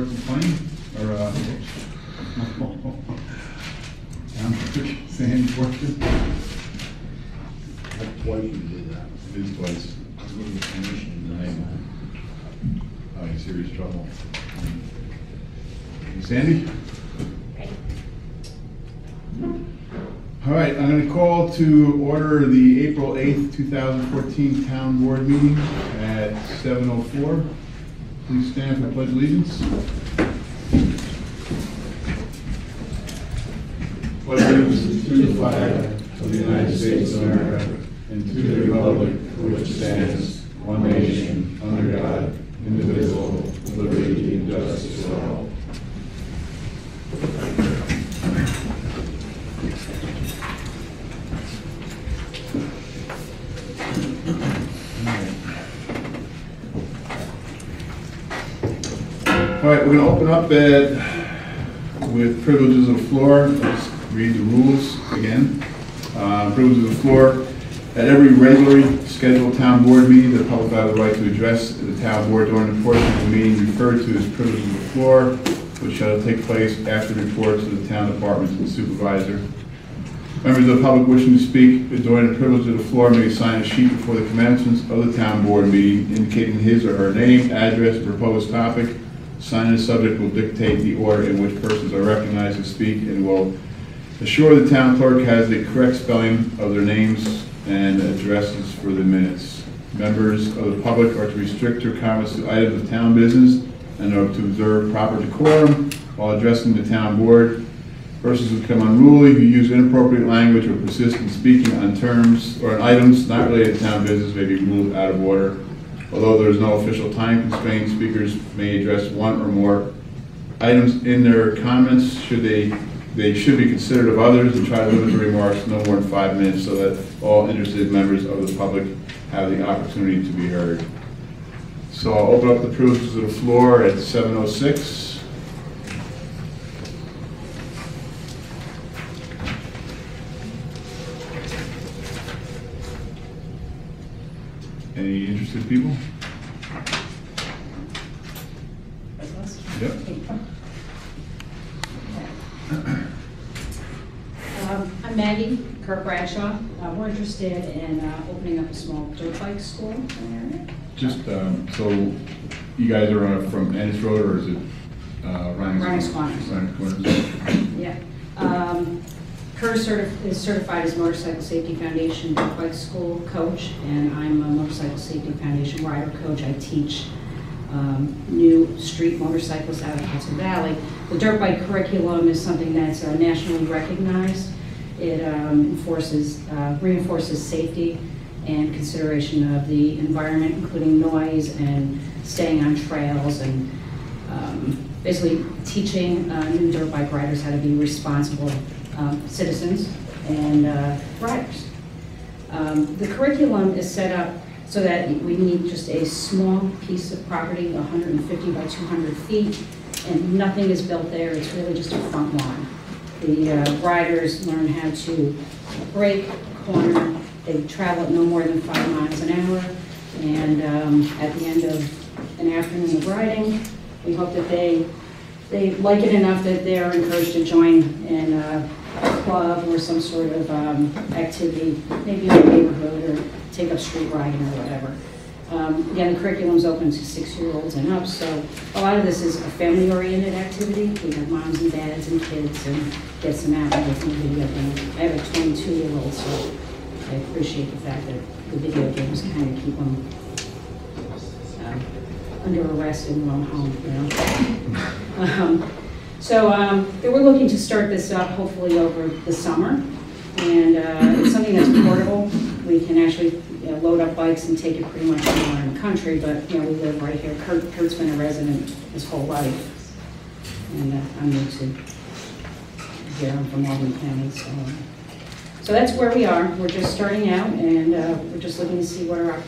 complain? Or, town clerk, Sandy question? Twice you did that. It is twice. I was with the commission tonight. Oh, in serious trouble. Sandy? All right, I'm going to call to order the April 8th, 2014 Town Board meeting at 7:04. Please stand for pledge allegiance. Pledge allegiance to the flag of the United States of America and to the republic for which stands one nation, under God, indivisible, with liberty and justice for all. All right, we're going to open up with privileges of the floor. Let's read the rules again. Privileges of the floor. At every regularly scheduled town board meeting, the public will have the right to address the town board during the portion of the meeting referred to as privileges of the floor, which shall take place after reports to the town departments and the supervisor. Members of the public wishing to speak during the privilege of the floor may sign a sheet before the commencement of the town board meeting indicating his or her name, address, and proposed topic. Signing the subject will dictate the order in which persons are recognized to speak and will assure the town clerk has the correct spelling of their names and addresses for the minutes. Members of the public are to restrict their comments to items of town business and are to observe proper decorum while addressing the town board. Persons who become unruly, who use inappropriate language, or persist in speaking on terms or on items not related to town business may be ruled out of order. Although there is no official time constraint, speakers may address one or more items in their comments. They should be considerate of others and try to limit the remarks no more than 5 minutes so that all interested members of the public have the opportunity to be heard. So I'll open up the privileges of the floor at 7:06. Any interested people? Yep. I'm Maggie Kirk Bradshaw. We're interested in opening up a small dirt bike school in the area. Just so you guys are from Ennis Road, or is it Rhinus Corners? Yeah. Kurt is certified as Motorcycle Safety Foundation Dirt Bike School coach, and I'm a Motorcycle Safety Foundation rider coach. I teach new street motorcyclists out of Hudson Valley. The dirt bike curriculum is something that's nationally recognized. It reinforces safety and consideration of the environment, including noise and staying on trails, and basically teaching new dirt bike riders how to be responsible citizens and riders. The curriculum is set up so that we need just a small piece of property, 150 by 200 feet, and nothing is built there. It's really just a front lawn. The riders learn how to brake, corner. They travel at no more than 5 miles an hour, and at the end of an afternoon of riding, we hope that they like it enough that they're encouraged to join in a club or some sort of activity, maybe in the neighborhood, or take up street riding or whatever. Again, the curriculum's open to 6-year-olds and up, so a lot of this is a family-oriented activity. We have moms and dads and kids, and gets them out and get some video games. I have a 22-year-old, so I appreciate the fact that the video games kind of keep them under arrest and going home, you know. So we're looking to start this up hopefully over the summer, and it's something that's portable. We can actually load up bikes and take it pretty much anywhere in the country, but we live right here. Kurt's been a resident his whole life, and I'm new to here. I'm from Albany County, so that's where we are. We're just starting out, and we're just looking to see what our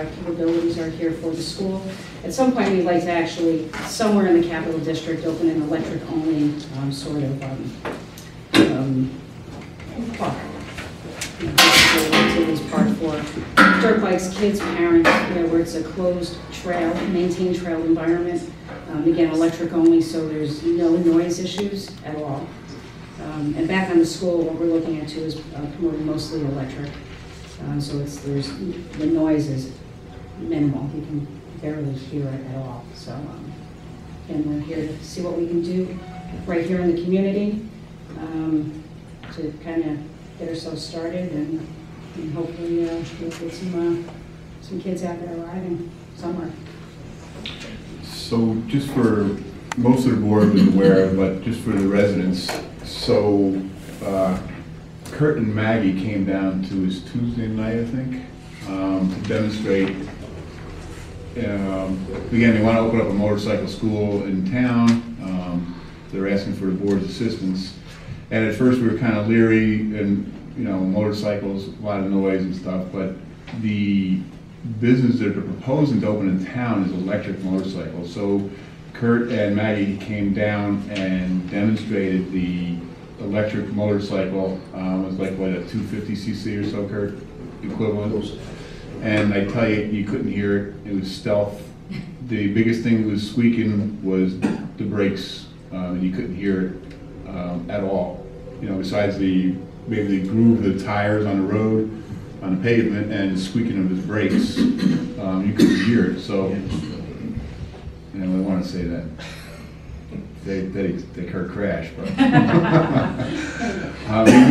capabilities are here for the school. At some point, we'd like to actually, somewhere in the Capital District, open an electric-only sort of park. Activities park for dirt bikes, kids, parents, where it's a closed trail, maintained trail environment Again, electric only, so there's no noise issues at all. And back on the school, what we're looking at too is promoting mostly electric. So the noise is minimal. You can barely hear it at all. So, and we're here to see what we can do right here in the community to kind of get ourselves started and hopefully we'll get some kids out there riding somewhere. So just for, most of the board was aware, but just for the residents, so Kurt and Maggie came down to his Tuesday night, I think, to demonstrate. Again, they want to open up a motorcycle school in town. They're asking for the board's assistance. And at first we were kind of leery, and motorcycles, a lot of noise and stuff, but the business that they're proposing to open in town is electric motorcycles. So Kurt and Maggie came down and demonstrated the electric motorcycle. It was like, what, a 250cc or so, Kurt, equivalent? And I tell you, you couldn't hear it. It was stealth. The biggest thing that was squeaking was the brakes, and you couldn't hear it at all. Besides maybe the groove of the tires on the road, on the pavement, and the squeaking of his brakes, you couldn't hear it. So, I want to say that they Kurt crashed, but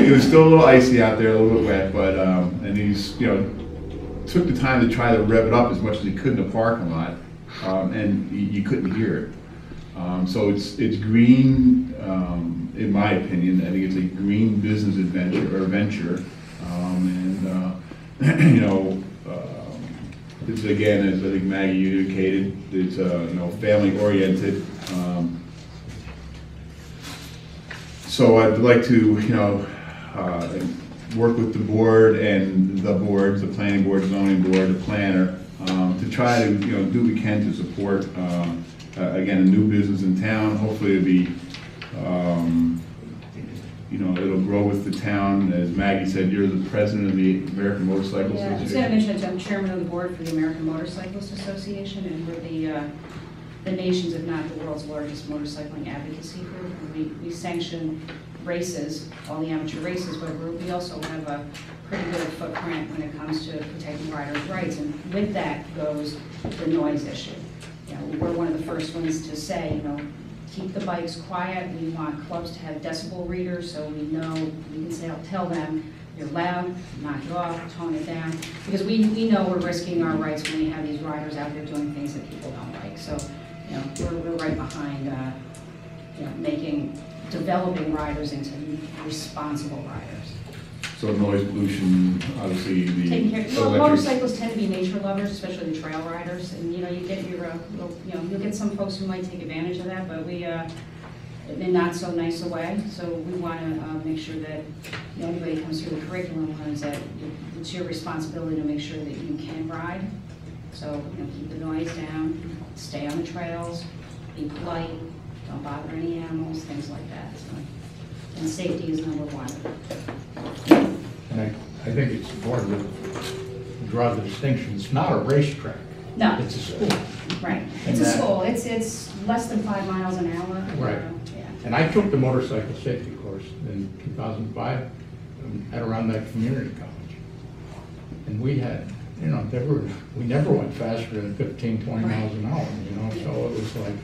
it was still a little icy out there, a little bit wet, but and he's took the time to try to rev it up as much as he could in the parking lot, and you couldn't hear it. So it's green, in my opinion. I think it's a green business venture, it's, again, as I think Maggie indicated, it's family oriented. So I'd like to work with the board and the boards, the planning board, zoning board, the planner, to try to do what we can to support again, a new business in town. Hopefully it'll be it'll grow with the town. As Maggie said, you're the president of the American Motorcycle Association. I was going to mention that I'm chairman of the board for the American Motorcyclist Association, and we're the nation's, if not the world's, largest motorcycling advocacy group. We sanction races, all the amateur races, but we also have a pretty good footprint when it comes to protecting riders' rights, and with that goes the noise issue. We're one of the first ones to say, keep the bikes quiet. We want clubs to have decibel readers, so we can tell them, you're loud, knock it off, tone it down, because we know we're risking our rights when we have these riders out there doing things that people don't like. So, we're right behind, developing riders into responsible riders. So noise pollution, obviously Taking care. Motorcyclists tend to be nature lovers, especially the trail riders, and you get your you'll get some folks who might take advantage of that, but we in a not so nice a way. So we want to make sure that anybody comes through the curriculum learns that it's your responsibility to make sure that you can ride. So keep the noise down, stay on the trails, be polite, don't bother any animals, things like that. So, and safety is number one. And I think it's important to draw the distinction. It's not a racetrack. No. It's a school. Right. It's a school. It's less than 5 miles an hour. Right. Yeah. And I took the motorcycle safety course in 2005 at around that community college. And we had, we never went faster than 15, 20 miles an hour, so it was like,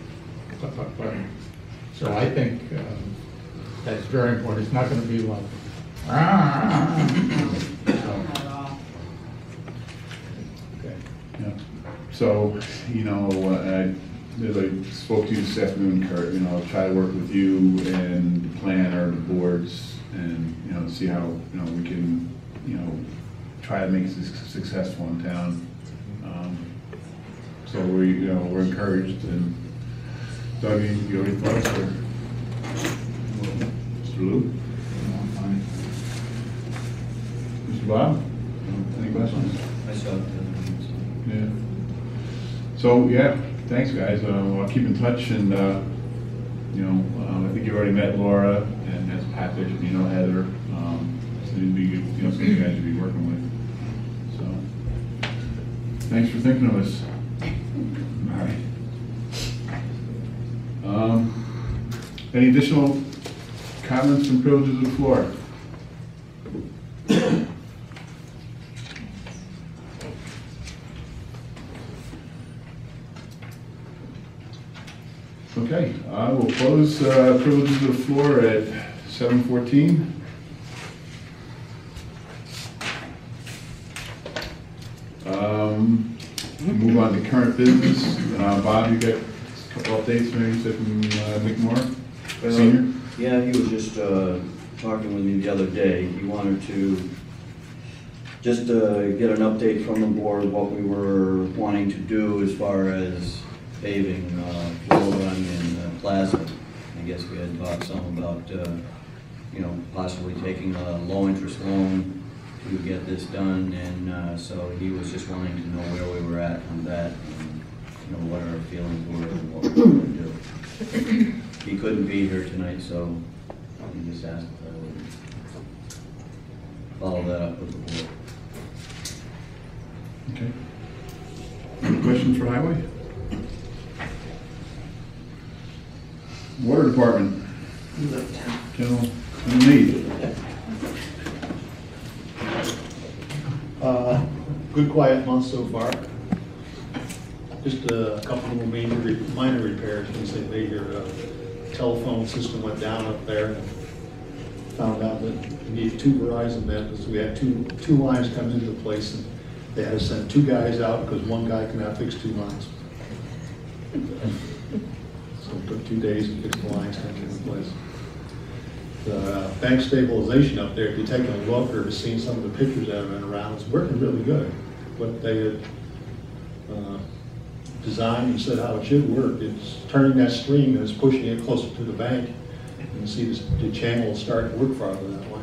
so I think that's very important. It's not going to be like, Not at all. Okay. Yeah. So, as I spoke to you this afternoon, Kurt, try to work with you and the planner, the boards, and, see how, we can, try to make this successful in town. So we're encouraged. And Doug, you have any thoughts, or Mr. Lou? Mr. Bob? Any questions? I saw it. Yeah. So, yeah, thanks, guys. I'll keep in touch, and, I think you already met Laura, and that's Pat Bishop, Heather. So it'd be good, some of you guys you'd be working with. So, thanks for thinking of us. All right. Any additional comments from privileges of the floor? Okay, I will close privileges of the floor at 7:14. Move on to current business. Bob, you got a couple updates maybe from McMorro, Senior? Yeah, he was just talking with me the other day. He wanted to just get an update from the board, what we were wanting to do as far as paving Flow Run and Plaza. I guess we had talked some about, you know, possibly taking a low-interest loan to get this done, and so he was just wanting to know where we were at on that, and, you know, what our feelings were and what we were going to do. He couldn't be here tonight, so he just asked if I would follow that up with the board. Okay. Any questions for Highway? Water Department. General need. Good quiet month so far. Just a couple of minor repairs. We say major telephone system went down up there. And found out that we needed 2 Verizon members. We had two lines coming into place, and they had to send 2 guys out because 1 guy cannot fix 2 lines. So it took 2 days to fix the lines coming into place. The bank stabilization up there, if you take a look or have seen some of the pictures that have been around, it's working really good. What they had designed and said how it should work, it's turning that stream and it's pushing it closer to the bank. You can see the channel start to work farther that way.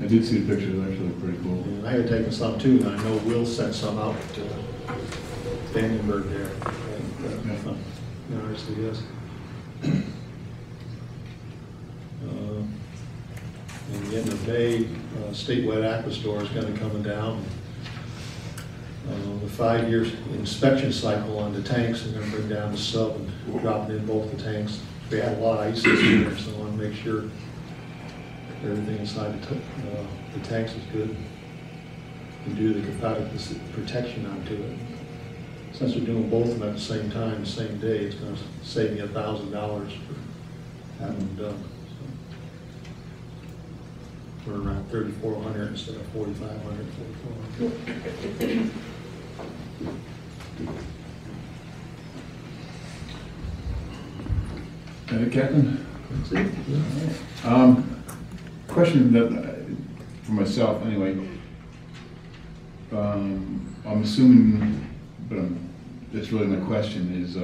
I did see the pictures, they actually look pretty cool. And I had taken some too, and I know Will sent some out to Vandenberg there. Obviously, yes. At the end of the day, State Wet Aqua Store is going to be coming down. The 5-year inspection cycle on the tanks, they're going to bring down the sub and drop it in both the tanks. We had a lot of ice this year, so I want to make sure everything inside the tanks is good. And do the cathodic protection onto it. Since we're doing both of them at the same time, the same day, it's going to save me $1,000 for having them done. So we're around 3,400 instead of 4,500, 4,400. Captain? Question that, for myself anyway, I'm assuming, but that's really my question is,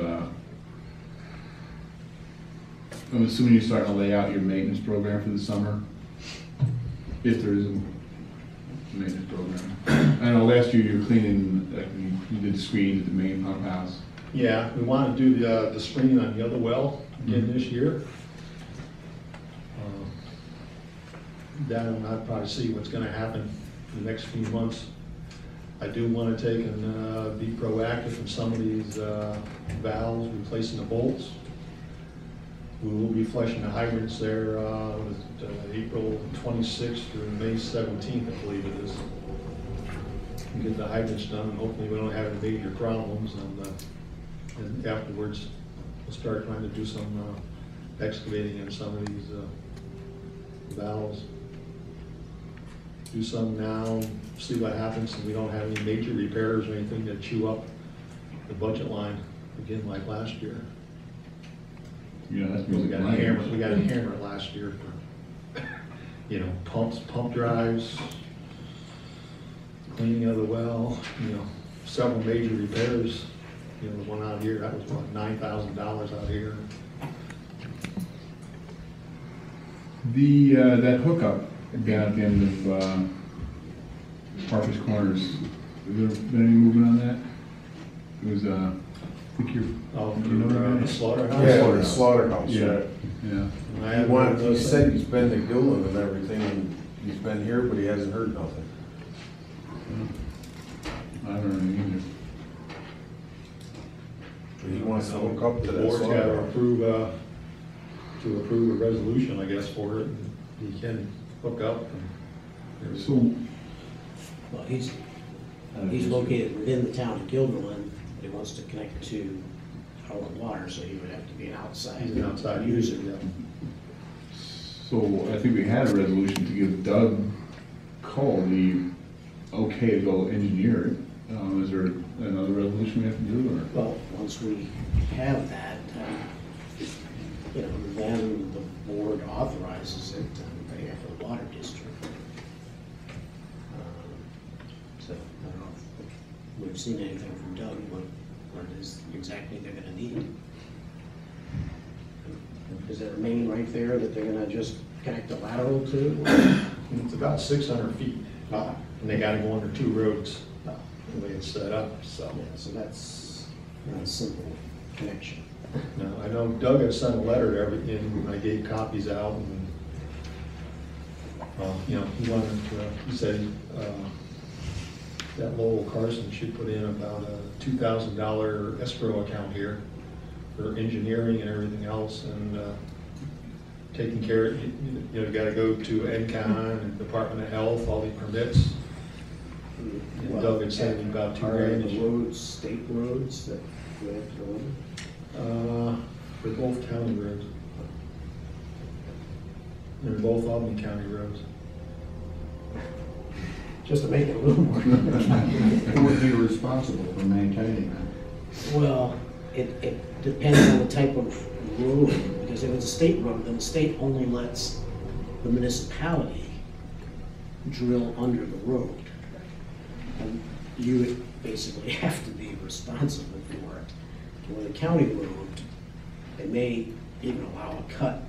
I'm assuming you're starting to lay out your maintenance program for the summer, if there is a maintenance program. I know last year you were cleaning, you did the screen at the main pump house. Yeah, we want to do the screening on the other well again this year. That and I'll probably see what's going to happen in the next few months. I do want to take and be proactive in some of these valves, replacing the bolts. We will be flushing the hydrants there April 26th through May 17th, I believe it is. We get the hydrants done, and hopefully we don't have any major problems. And afterwards, we'll start trying to do some excavating in some of these valves. Do some now, see what happens, and we don't have any major repairs or anything that chew up the budget line again like last year. Yeah, that's We got a hammer last year for, you know, pumps, pump drives, cleaning of the well, you know, several major repairs. You know, the one out here, that was what, $9,000 out here. That hookup down at the end of Parker's Corners, has there been any movement on that? It was, I think you're, You know the that? slaughterhouse? Yeah, the slaughterhouse, Yeah. yeah. Yeah. He said he's been to Gillen and everything, and he's been here, but he hasn't heard nothing. I don't know either. But he wants to hook up to The that board's got to slaughterhouse. approve to approve a resolution, I guess, for it, and he can hook up. And So, Well, he's located within the town of Gilderland, but he wants to connect to our water, so he would have to be an outside he's an outside user. user, yeah. so I think we had a resolution to give Doug Cole the okay to go engineer it. Is there another resolution we have to do, or? Well, once we have that, you know, then the board authorizes it on behalf of the water district. So, I don't know if we've seen anything from Doug, what it is exactly they're gonna need. Is there a main right there that they're gonna just connect a lateral to? It's about 600 feet, Ah, and they gotta go under 2 roads, the way it's set up, so. yeah, so that's not a simple connection. No, I know Doug had sent a letter to everything, and I gave copies out, and, you know, he wanted to, he said, that Lowell Carson should put in about a $2,000 escrow account here for engineering and everything else, and, taking care of, you know, you gotta go to NCON and Department of Health, all the permits. And Doug had sent me about Are there $2,000. the roads, state roads that we have to go under? They're both county roads. They're both Albany County roads. Just to make it a little more. Who would be responsible for maintaining that? Well, it depends on the type of road, because if it's a state road, then the state only lets the municipality drill under the road. And you would basically have to be responsible for it. With a county road, they may even allow a cut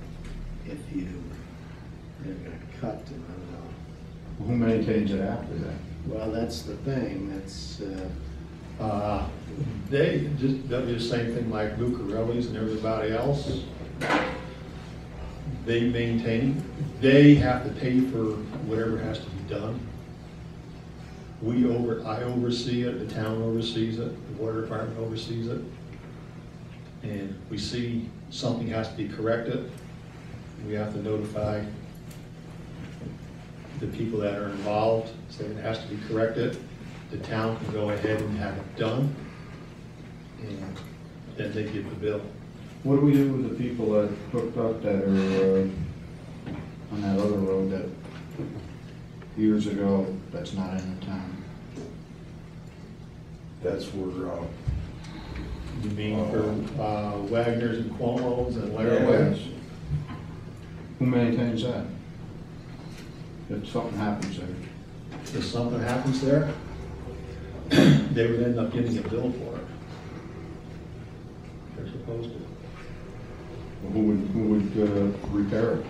if they're gonna cut, and I don't know. Who maintains it after that? Well, that's the thing, that's, They just, they'll do the same thing like Lucarelli's and everybody else. They maintain, they have to pay for whatever has to be done. I oversee it, the town oversees it, the water department oversees it. And we see something has to be corrected, we have to notify the people that are involved, say it has to be corrected. The town can go ahead and have it done, and then they get the bill. What do we do with the people that hooked up that are on that other road that years ago, that's not in the town? That's where, You mean for Wagner's and Cuomo's and Laraway's? Who maintains that? If something happens there? If something happens there, they would end up getting a bill for it. They're supposed to. Who would repair it?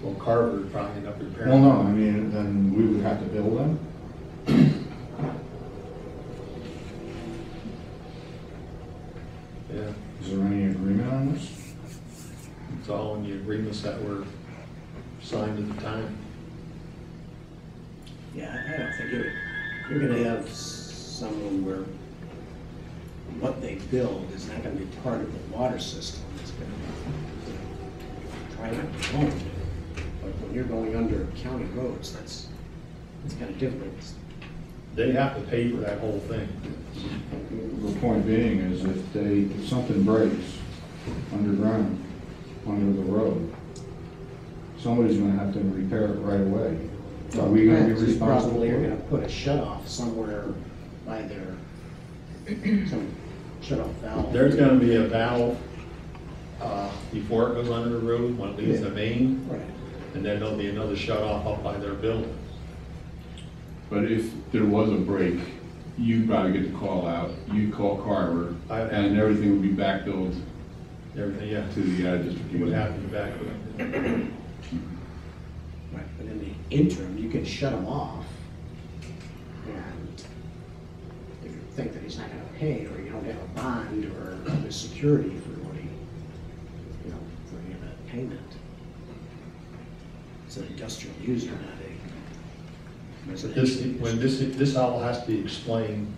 Well, Carver would probably end up repairing. Well, no, I mean, then we would have to bill them? Yeah, Is there any agreement on this? it's all in the agreements that were signed at the time. yeah, I don't think you're gonna have someone where what they build is not gonna be part of the water system. It's gonna be private owned. But when you're going under county roads, that's kind of different. They have to pay for that whole thing. The point being is if something breaks underground, under the road, somebody's gonna have to repair it right away. Are we gonna be responsible for Probably are it? gonna put a shut off somewhere by their, some shut off valve. There's gonna be a valve before it goes under the road, when it leaves the main, Right. and then there'll be another shut off up by their building. But if there was a break, you probably get the call out, you'd call Carver, and everything would be back billed Everything, yeah, to the district. it would have to be back. Right, but in the interim, you can shut them off. And if you think that he's not gonna pay, or you don't have a bond or other security for what he, you know, for any of that payment. It's an industrial user, not a residential This, user. when this all has to be explained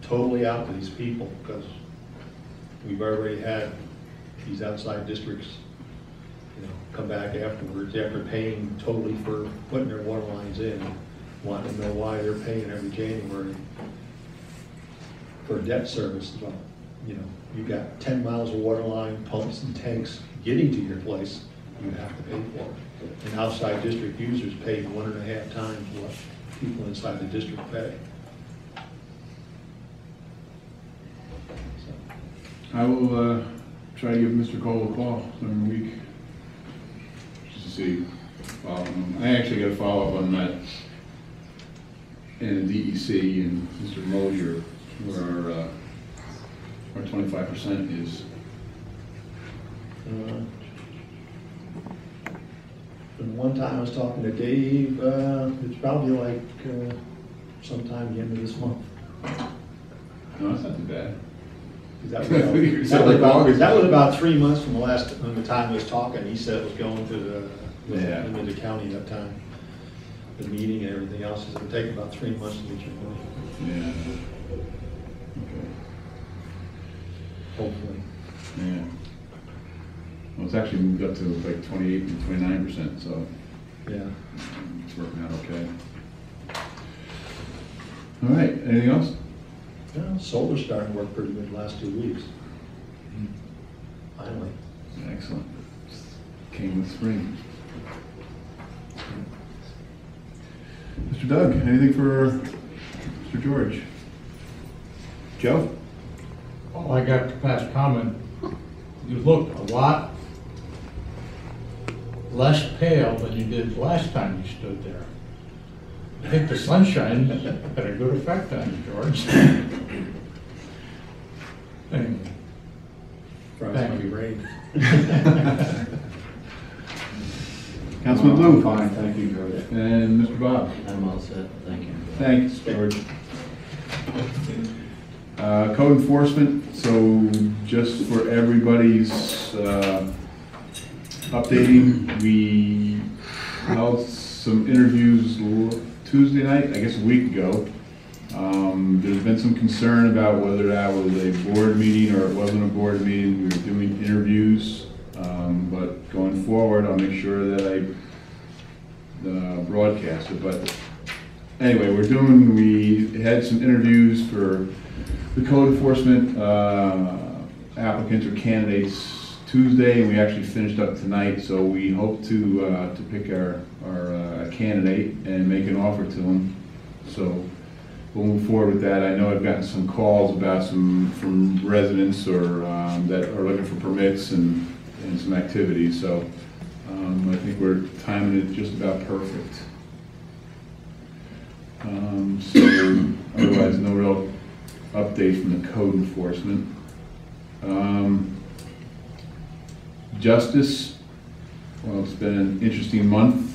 totally out to these people, because we've already had these outside districts come back afterwards after paying totally for putting their water lines in, wanting to know why they're paying every January for debt service. Well, you got 10 miles of water line, pumps and tanks getting to your place, you have to pay for it. And outside district users pay 1.5 times what people inside the district pay. I will try to give Mr. Cole a call during the week, just to see. I actually got to follow up on that in the DEC and Mr. Mosier, where our 25% is. And one time I was talking to Dave, it's probably like sometime the end of this month. No, that's not too bad. That You was, said like August. that was about 3 months from the time I was talking. He said it was going to Yeah. into the county that time, the meeting and everything else. It would take about 3 months to get your money, Yeah. Okay. hopefully. Yeah. Well, it's actually moved up to like 28 and 29%, so Yeah. it's working out okay. All right, anything else? Yeah, solar's starting to work pretty good the last 2 weeks. Finally. Excellent. Came with spring. Mr. Doug, anything for Mr. George? Joe? All I got to pass comment, you look a lot less pale than you did last time you stood there. I think the sunshine had a good effect on you, George. Anyway, thank you. Rain. Councilman Blue? Fine, thank you, George. And Mr. Bob? I'm all set, thank you. Thanks, George. Code enforcement, so just for everybody's updating, we held some interviews Tuesday night, I guess a week ago. There's been some concern about whether that was a board meeting or it wasn't a board meeting. We were doing interviews, but going forward, I'll make sure that I broadcast it. But anyway, we had some interviews for the code enforcement applicants or candidates Tuesday, and we actually finished up tonight. So we hope to pick our candidate and make an offer to him. So we'll move forward with that. I know I've gotten some calls about from residents or that are looking for permits and some activities. So I think we're timing it just about perfect. So otherwise, no real update from the code enforcement. Justice, well, it's been an interesting month.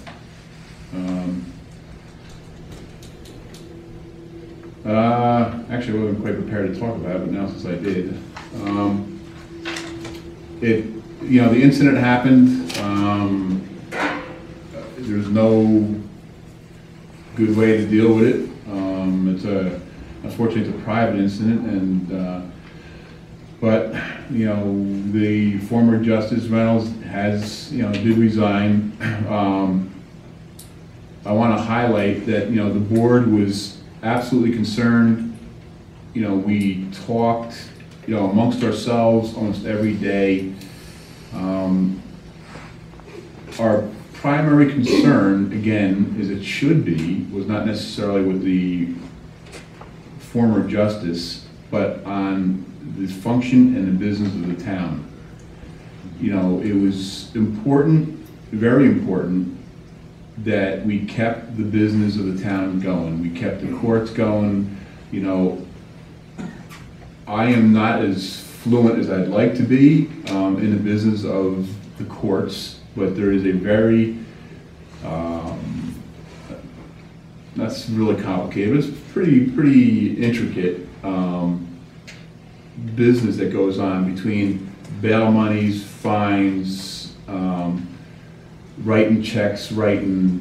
Actually, I wasn't quite prepared to talk about it, but now since I did. The incident happened. There's no good way to deal with it. Unfortunately, it's a private incident, and but the former Justice Reynolds did resign. I want to highlight that the board was absolutely concerned. We talked amongst ourselves almost every day. Our primary concern, again, as it should be, was not necessarily with the former justice, but on the function and the business of the town. It was important, very important, that we kept the business of the town going. We kept the courts going. I am not as fluent as I'd like to be in the business of the courts, but there is a very, that's really complicated, but it's pretty intricate business that goes on between bail monies, fines, writing checks, writing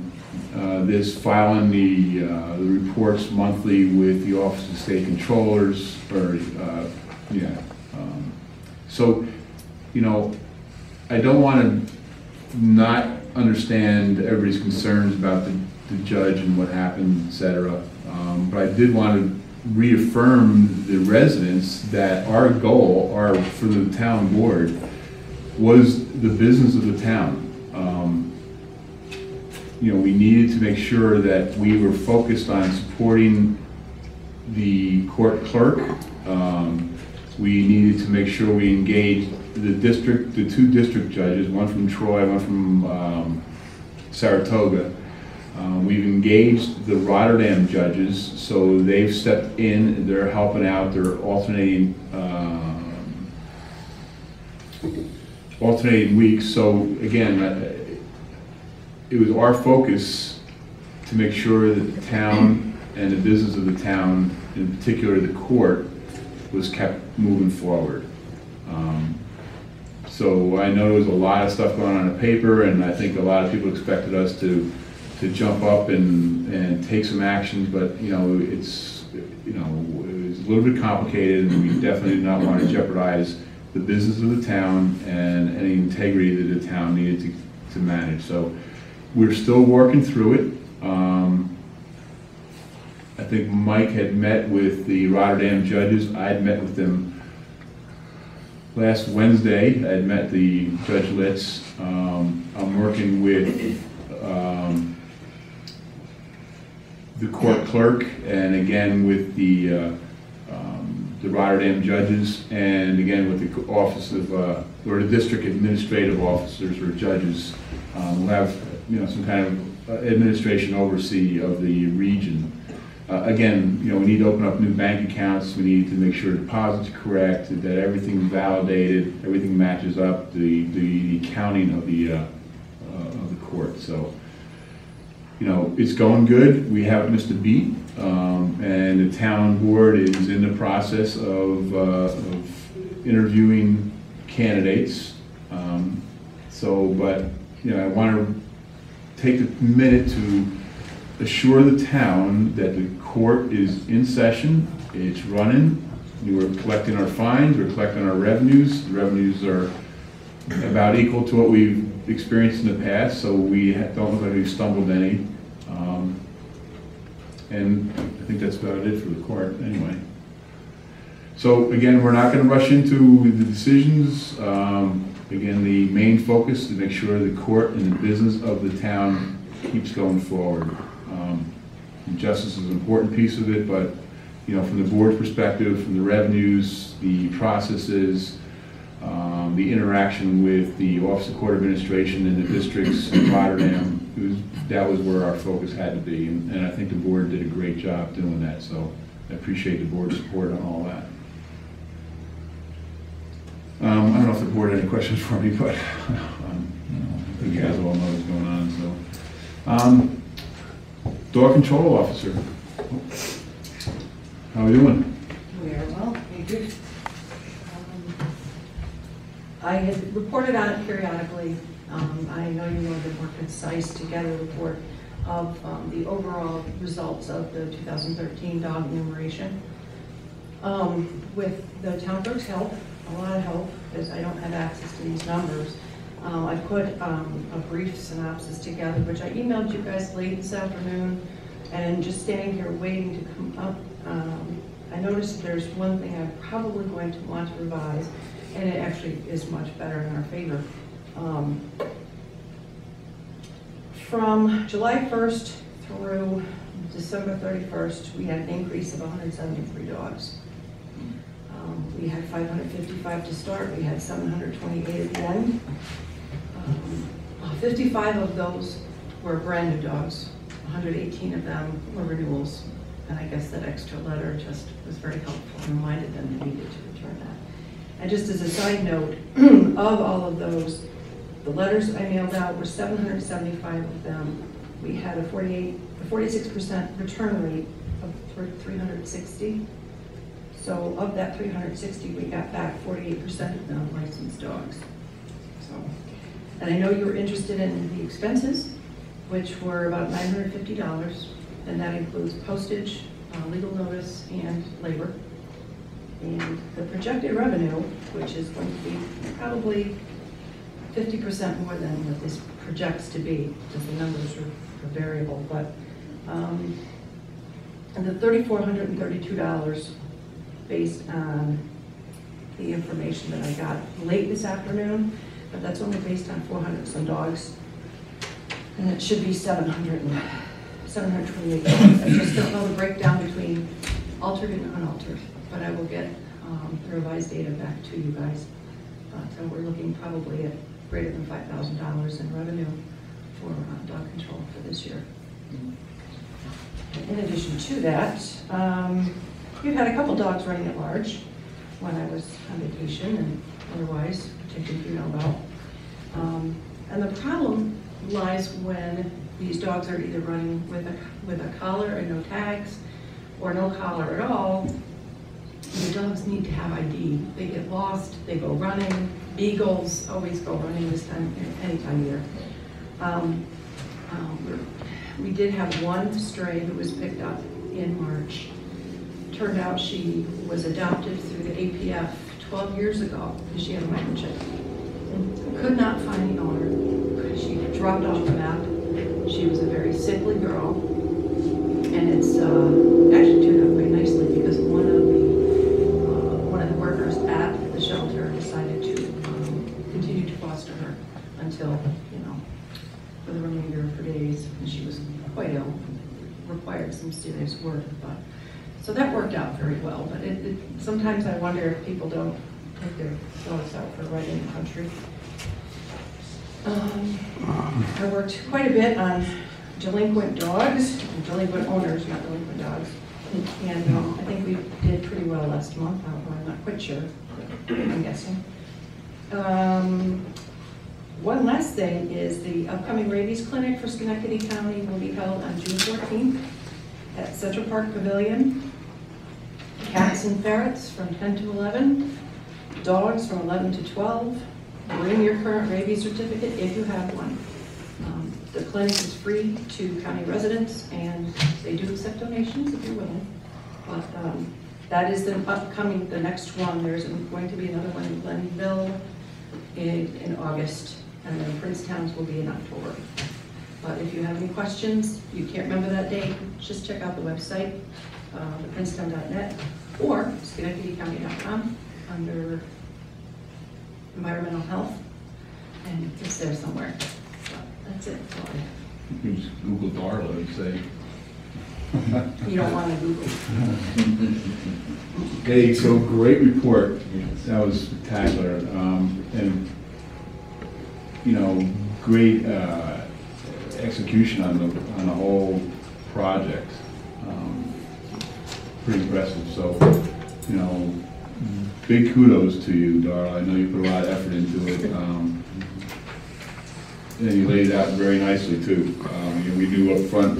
this, filing the reports monthly with the Office of State Controllers, or so I don't want to not understand everybody's concerns about the judge and what happened, et cetera. But I did want to reaffirm the residents that our goal, for the town board, was the business of the town. You know, we needed to make sure that we were focused on supporting the court clerk. We needed to make sure we engaged the two district judges, one from Troy, one from Saratoga. We've engaged the Rotterdam judges, so they've stepped in, they're helping out, they're alternating weeks. So again, it was our focus to make sure that the town and the business of the town, in particular the court, was kept moving forward. So I know there was a lot of stuff going on in the paper, and I think a lot of people expected us to jump up and take some actions, but you know, it was a little bit complicated, and we definitely did not want to jeopardize the business of the town and any integrity that the town needed to manage. So we're still working through it. I think Mike had met with the Rotterdam judges. I had met with them last Wednesday. I had met the Judge Litz. I'm working with the court clerk, and again with the Rotterdam judges, and again with the office of or the district administrative officers or judges. We'll have some kind of administration oversee of the region. Again, we need to open up new bank accounts. We need to make sure deposits are correct, that everything's validated, everything matches up, the counting of the court. So, it's going good. We haven't missed a beat, and the town board is in the process of interviewing candidates. But I want to take a minute to assure the town that the court is in session, it's running, we're collecting our fines, we're collecting our revenues. The revenues are about equal to what we've experienced in the past, so we don't look like we've stumbled any. And I think that's about it for the court anyway. So again, we're not going to rush into the decisions. Again, the main focus is to make sure the court and the business of the town keeps going forward. Justice is an important piece of it, but from the board's perspective, from the revenues, the processes, the interaction with the Office of Court Administration and the districts in Rotterdam, that was where our focus had to be, and I think the board did a great job doing that. So I appreciate the board's support on all that. I don't know if the board had any questions for me, but I think you guys all know what's going on. So. Dog control officer. How are we doing? We are well, thank you. I had reported on it periodically. I know you wanted a more concise together report of the overall results of the 2013 dog enumeration. With the town clerk's help, a lot of help, because I don't have access to these numbers. I put a brief synopsis together, which I emailed you guys late this afternoon, and just standing here waiting to come up, I noticed there's one thing I'm probably going to want to revise, and it actually is much better in our favor. From July 1st through December 31st, we had an increase of 173 dogs. We had 555 to start, we had 728 at the end. 55 of those were brand new dogs. 118 of them were renewals. And I guess that extra letter just was very helpful and reminded them they needed to return that. And just as a side note, of all of those, the letters I mailed out were 775 of them. We had a 46% return rate of 360. So of that 360, we got back 48% of them licensed dogs. So, and I know you were interested in the expenses, which were about $950, and that includes postage, legal notice, and labor. And the projected revenue, which is going to be probably 50% more than what this projects to be, because the numbers are variable, but, and the $3,432 based on the information that I got late this afternoon, but that's only based on 400 some dogs, and it should be 728. I just don't know the breakdown between altered and unaltered, but I will get the revised data back to you guys. So we're looking probably at greater than $5,000 in revenue for dog control for this year. In addition to that, we've had a couple dogs running at large when I was on vacation and otherwise, which I think you know about. And the problem lies when these dogs are either running with a collar and no tags, or no collar at all. The dogs need to have ID. They get lost, they go running. Beagles always go running this time, any time of year. We did have one stray who was picked up in March. Turned out she was adopted through the APF 12 years ago because she had a microchip. Could not find the owner. She dropped off the map. She was a very sickly girl. And it's actually turned out quite nicely because one of the workers at the shelter decided to continue to foster her until, for the remainder of her days. And she was quite ill, required some serious work. But so that worked out very well. But sometimes I wonder if people don't take their dogs out for a ride in the country. I worked quite a bit on delinquent dogs, delinquent owners, not delinquent dogs. And I think we did pretty well last month. I'm not quite sure, I'm guessing. One last thing is the upcoming rabies clinic for Schenectady County will be held on June 14th at Central Park Pavilion. Cats and ferrets from 10 to 11, dogs from 11 to 12. Bring your current rabies certificate if you have one. The clinic is free to county residents, and they do accept donations if you're willing. But that is the next one. There's going to be another one in Glenville in August, and then Princetown's will be in October. But if you have any questions, you can't remember that date, just check out the website, princetown.net, or SchenectadyCounty.com under environmental health, and it's there somewhere. So that's it. That's all I have. You can just Google Darla and say. You don't want to Google. Hey, so great report. That was spectacular. And, great execution on the whole project. Pretty impressive. So, big kudos to you, Darla. I know you put a lot of effort into it. And you laid it out very nicely too. We knew up front,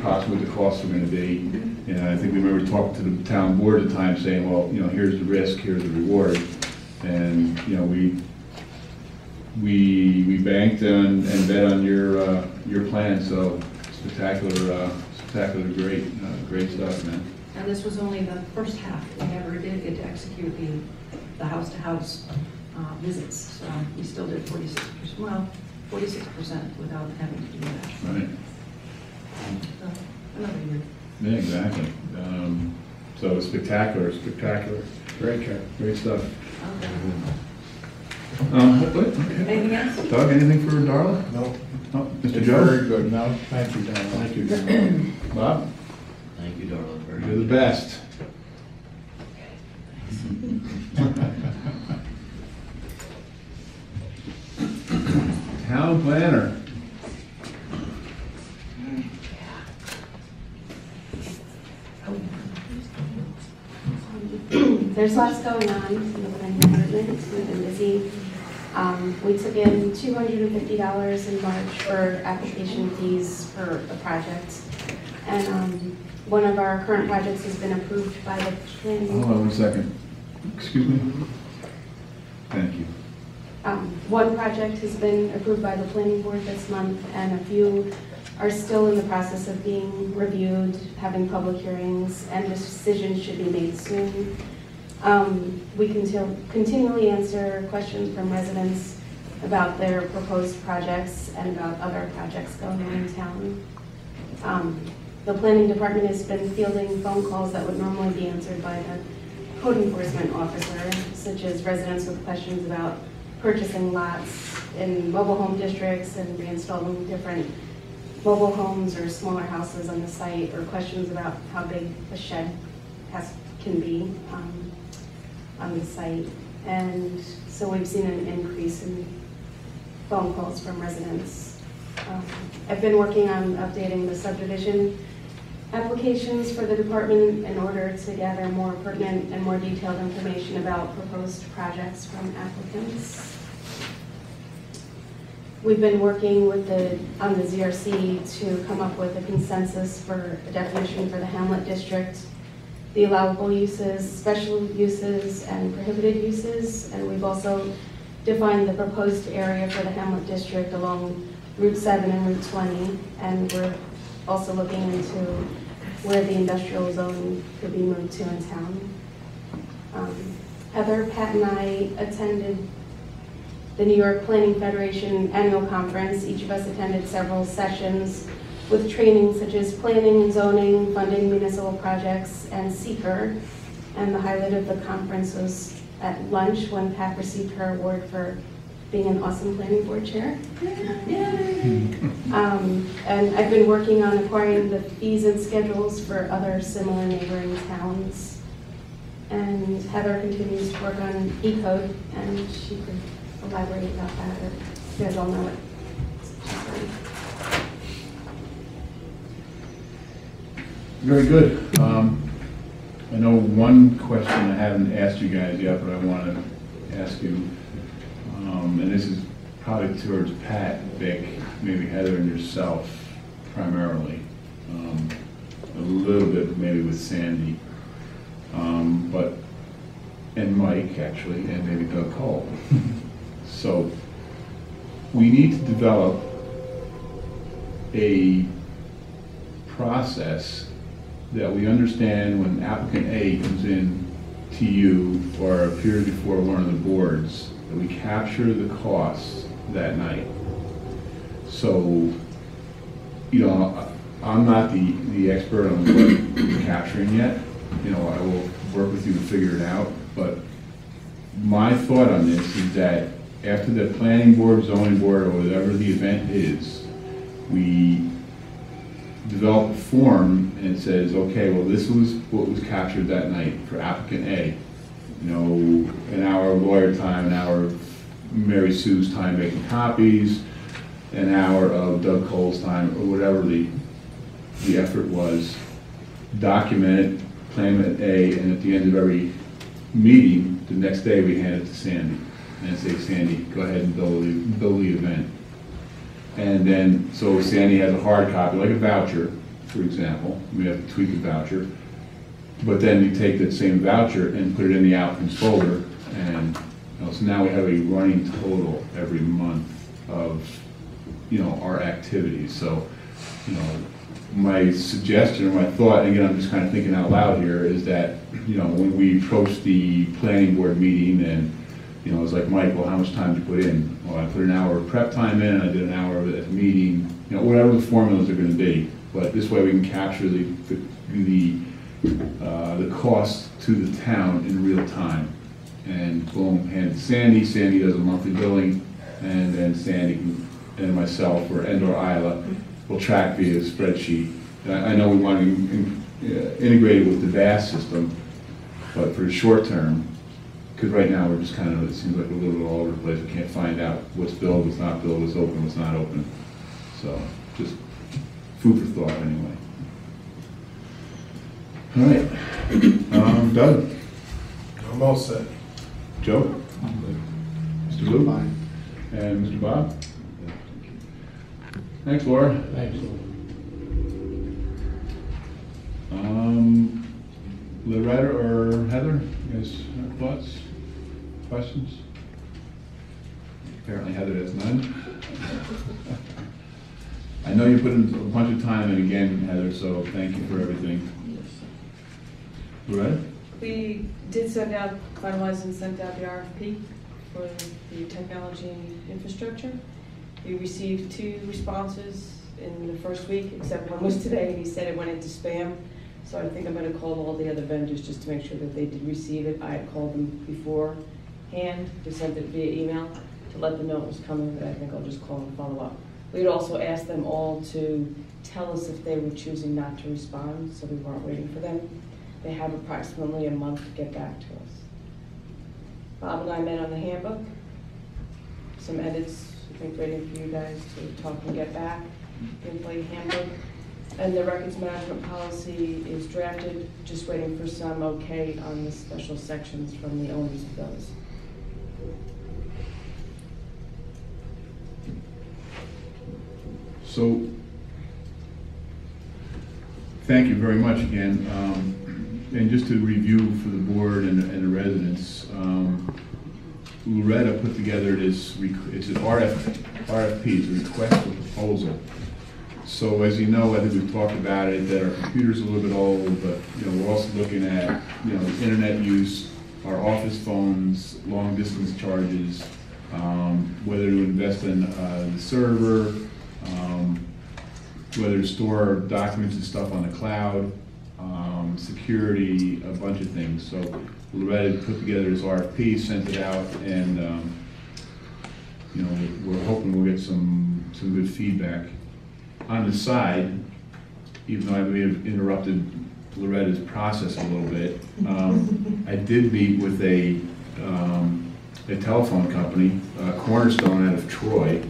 possibly what the costs were going to be. And I think we remember talking to the town board at the time saying, well, here's the risk, here's the reward. And, we banked and bet on your plan. So spectacular, great stuff, man. And this was only the first half. We never did get to execute the house-to-house visits. So we still did 46%, without having to do that. Right. So, another year. Yeah, exactly. So spectacular. Great stuff. Okay. Anything else? Doug, anything for Darla? No. No? Mr. It's Joe? very good. No, thank you, Darla. Thank you. Bob? Thank you, Darla. Very You're the good. best. Town planner. There's lots going on in the planning department. We've been busy. We took in $250 in March for application fees for a project. And one of our current projects has been approved by the planning. Hold on 1 second. Excuse me? Thank you. One project has been approved by the planning board this month, and a few are still in the process of being reviewed, having public hearings, and decisions should be made soon. We continually answer questions from residents about their proposed projects and about other projects going on in town. The planning department has been fielding phone calls that would normally be answered by the code enforcement officer, such as residents with questions about purchasing lots in mobile home districts and reinstalling different mobile homes or smaller houses on the site, or questions about how big a shed can be on the site. And so we've seen an increase in phone calls from residents. I've been working on updating the subdivision applications for the department in order to gather more pertinent and more detailed information about proposed projects from applicants. We've been working with on the ZRC to come up with a consensus for a definition for the Hamlet District, the allowable uses, special uses, and prohibited uses. And we've also defined the proposed area for the Hamlet District along Route 7 and Route 20. And we're also looking into where the industrial zone could be moved to in town. Heather, Pat, and I attended the New York Planning Federation annual conference. Each of us attended several sessions with training such as planning and zoning, funding municipal projects, and seeker. And the highlight of the conference was at lunch when Pat received her award for being an awesome planning board chair. And I've been working on acquiring the fees and schedules for other similar neighboring towns. And Heather continues to work on E-code, and she could elaborate about that, or you guys all know it. Very good. I know one question I haven't asked you guys yet, but I want to ask you, and this is probably towards Pat, Vic, maybe Heather and yourself primarily, a little bit maybe with Sandy, and Mike actually, and maybe Doug Cole. So we need to develop a process that we understand when applicant A comes in to you or appears before one of the boards, that we capture the costs that night. So, you know, I'm not the expert on what we're capturing yet. You know, I will work with you to figure it out. But my thought on this is that after the planning board, zoning board, or whatever the event is, we develop a form and it says, okay, well, this was what was captured that night for applicant A. You know, an hour of lawyer time, an hour of Mary Sue's time making copies, an hour of Doug Cole's time, or whatever the effort was. Document it, claim it A, and at the end of every meeting, the next day we hand it to Sandy and say, Sandy, go ahead and build the event. And then, so Sandy has a hard copy, like a voucher, for example. We have to tweak the voucher. But then you take that same voucher and put it in the applicant's folder, and you know, so now we have a running total every month of, you know, our activities. So, you know, my suggestion or my thought, and again, I'm just kind of thinking out loud here, is that, you know, when we approach the planning board meeting and, you know, it's like, Mike, well, how much time did you put in? Well, I put an hour of prep time in, I did an hour of it at the meeting, you know, whatever the formulas are going to be. But this way we can capture the cost to the town in real time. And boom, hand it to Sandy. Sandy does a monthly billing, and then Sandy and myself or Isla will track via spreadsheet. I know we want to integrate it with the VAS system, but for the short term, because right now we're just kind of, it seems like we're a little bit all over the place. We can't find out what's billed, what's not billed, what's open, what's not open. So just food for thought anyway. All right, Doug? I'm all set. Joe? Mr. Lou? And Mr. Bob? Thanks, Laura. Thanks. Loretta or Heather, you guys have thoughts, questions? Apparently Heather has none. I know you put in a bunch of time in again, Heather, so thank you for everything. Loretta? We did send out, finalize and sent out the RFP. for the technology infrastructure. We received 2 responses in the first week, except one was today, and he said it went into spam. So I think I'm going to call all the other vendors just to make sure that they did receive it. I had called them beforehand, we sent it via email to let them know it was coming, but I think I'll just call and follow up. We'd also asked them all to tell us if they were choosing not to respond, so we weren't waiting for them. They have approximately a month to get back to us. Bob and I met on the handbook. Some edits, I think, waiting for you guys to talk and get back. The employee handbook. And the records management policy is drafted, just waiting for some okay on the special sections from the owners of those. So, thank you very much again. And just to review for the board and the residents, Loretta put together this, it's an RFP, it's a request for proposal. So as you know, I think we've talked about it, that our computer's a little bit old, but we're also looking at internet use, our office phones, long distance charges, whether to invest in the server, whether to store documents and stuff on the cloud, security, a bunch of things. So Loretta put together this RFP, sent it out, and we're hoping we'll get some good feedback. On the side, even though I may have interrupted Loretta's process a little bit, I did meet with a telephone company, Cornerstone out of Troy,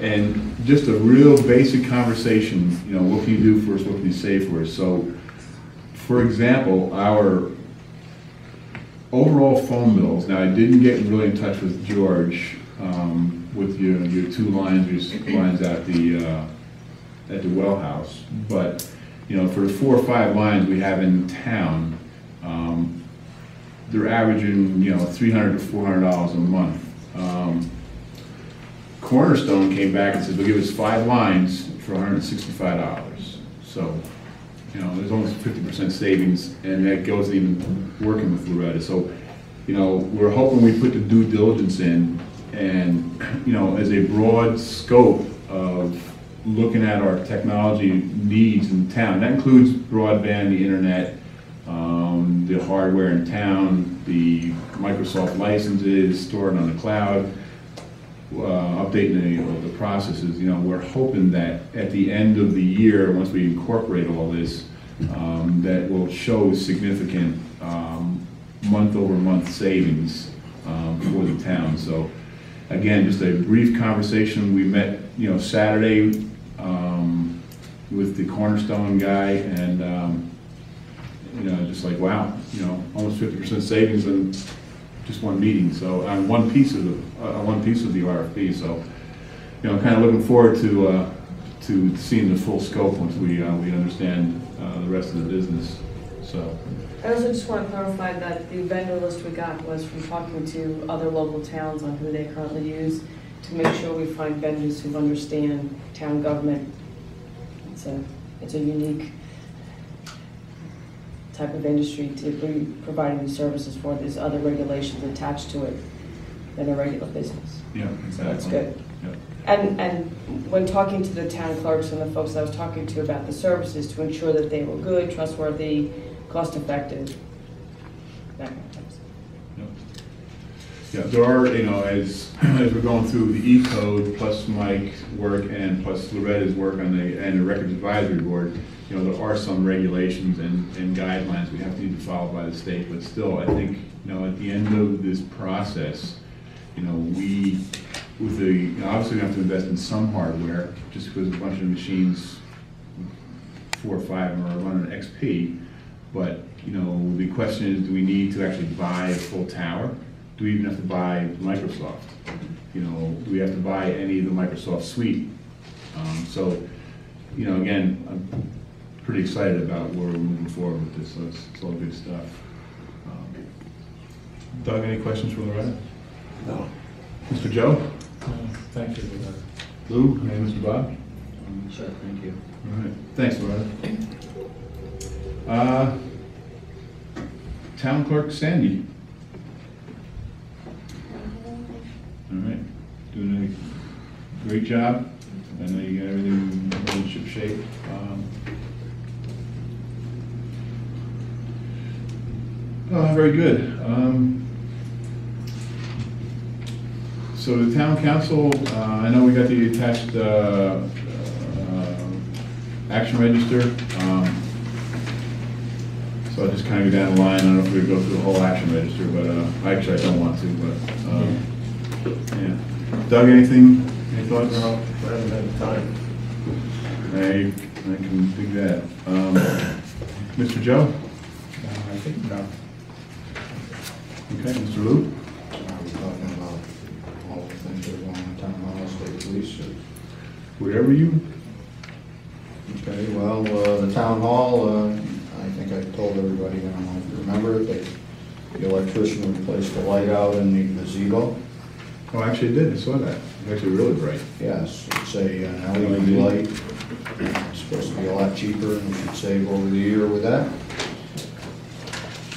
and just a real basic conversation, what can you do for us, what can you say for us? So, for example, our overall phone bills, now I didn't get really in touch with George with your 2 lines, your lines at the well house, but for the 4 or 5 lines we have in town, they're averaging $300 to $400 a month. Cornerstone came back and said they'll give us 5 lines for $165. So there's almost 50% savings, and that goes even working with Loretta. So we're hoping we put the due diligence in, and as a broad scope of looking at our technology needs in town. That includes broadband, the internet, the hardware in town, the Microsoft licenses, stored on the cloud, updating the processes. We're hoping that at the end of the year, once we incorporate all this, that will show significant month-over-month savings for the town. So again, just a brief conversation. We met Saturday with the Cornerstone guy, and just like, wow, almost 50% savings in just one meeting. So on one piece of the RFP. So kind of looking forward to seeing the full scope once we understand the rest of the business. So I also just want to clarify that the vendor list we got was from talking to other local towns on who they currently use, to make sure we find vendors who understand town government. It's a unique type of industry to be providing these services for. There's other regulations attached to it than a regular business. Yeah, exactly. So that's good. Yep. And when talking to the town clerks and the folks I was talking to about the services, to ensure that they were good, trustworthy, cost-effective, that kind of thing. Yeah, there are, as we're going through the E-code, plus Mike's work and plus Loretta's work on the Records Advisory Board, there are some regulations and guidelines we have to need to follow by the state, but still, I think, at the end of this process, obviously we have to invest in some hardware, just because a bunch of machines, 4 or 5 are running XP, but, the question is, do we need to actually buy a full tower? Do we even have to buy Microsoft? Do we have to buy any of the Microsoft suite? So, again, I'm pretty excited about where we're moving forward with this, so it's all good stuff. Doug, any questions for Loretta? No. Mr. Joe? Thank you, Loretta. Lou? And Mr. Bob? Sure, thank you. All right, thanks, Loretta. Town Clerk Sandy. doing a great job. I know you got everything in ship shape. Very good. So the town council, I know we got the attached action register. So I'll just kind of go down the line. I don't know if we go through the whole action register, but actually I don't want to, but yeah. Doug, any thoughts? No, I haven't had time. I can dig that. Mr. Joe? I think no. Okay, Mr. Lou? We're talking about all the things that are going on in town hall, state police. Wherever you? Okay, well, the town hall, I think I told everybody, I don't know if you remember it, that the electrician replaced the light out in the gazebo. Oh, actually I did, I saw that. It's actually really bright. Yes, it's an LED light. It's supposed to be a lot cheaper and we should save over the year with that.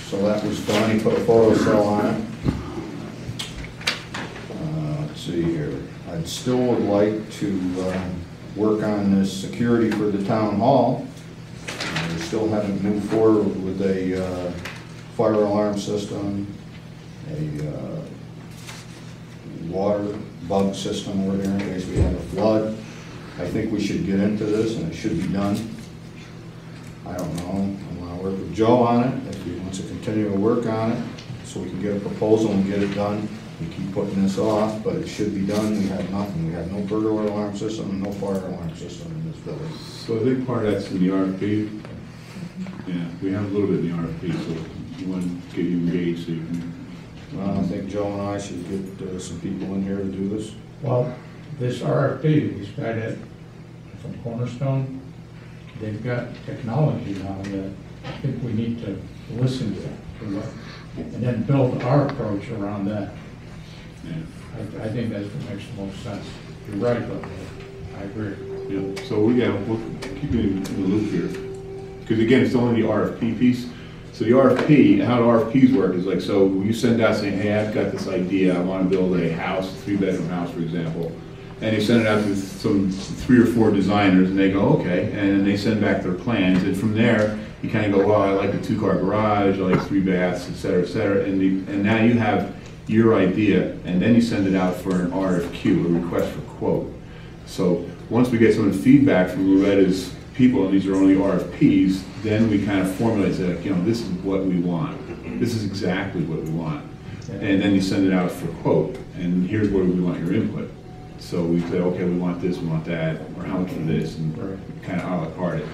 So that was done, he put a photo cell on it. Let's see here, I'd still would like to work on this security for the town hall. We still haven't moved forward with a fire alarm system, a water bug system over there in case we have a flood. I think we should get into this and it should be done. I don't know, I want to work with Joe on it, if he wants to continue to work on it, so we can get a proposal and get it done. We keep putting this off, but it should be done. We have nothing. We have no burglar alarm system and no fire alarm system in this village. So I think part of that's in the RFP. Yeah, we have a little bit in the RFP, so you want to get you engaged so you can. Well, I think Joe and I should get some people in here to do this. Well, this RFP, we started from Cornerstone. They've got technology now that I think we need to listen to and then build our approach around that. Yeah. I think that's what makes the most sense. You're right, but I agree. Yeah, so we'll keep you in the loop here. Because again, it's only the RFP piece. So the RFP, how the RFPs work is like, so you send out saying, hey, I've got this idea, I want to build a house, a 3-bedroom house, for example. And you send it out to some 3 or 4 designers and they go, okay, and then they send back their plans. And from there, you kind of go, well, I like a 2-car garage, I like 3 baths, et cetera, and now you have your idea, and then you send it out for an RFQ, a request for quote. So once we get some feedback from Loretta's people, and these are only RFPs, then we kind of formulate, like, this is what we want. This is exactly what we want. And then you send it out for quote, and here's where we want your input. So we say, okay, we want this, we want that, or how much for this, and kind of a la carte it.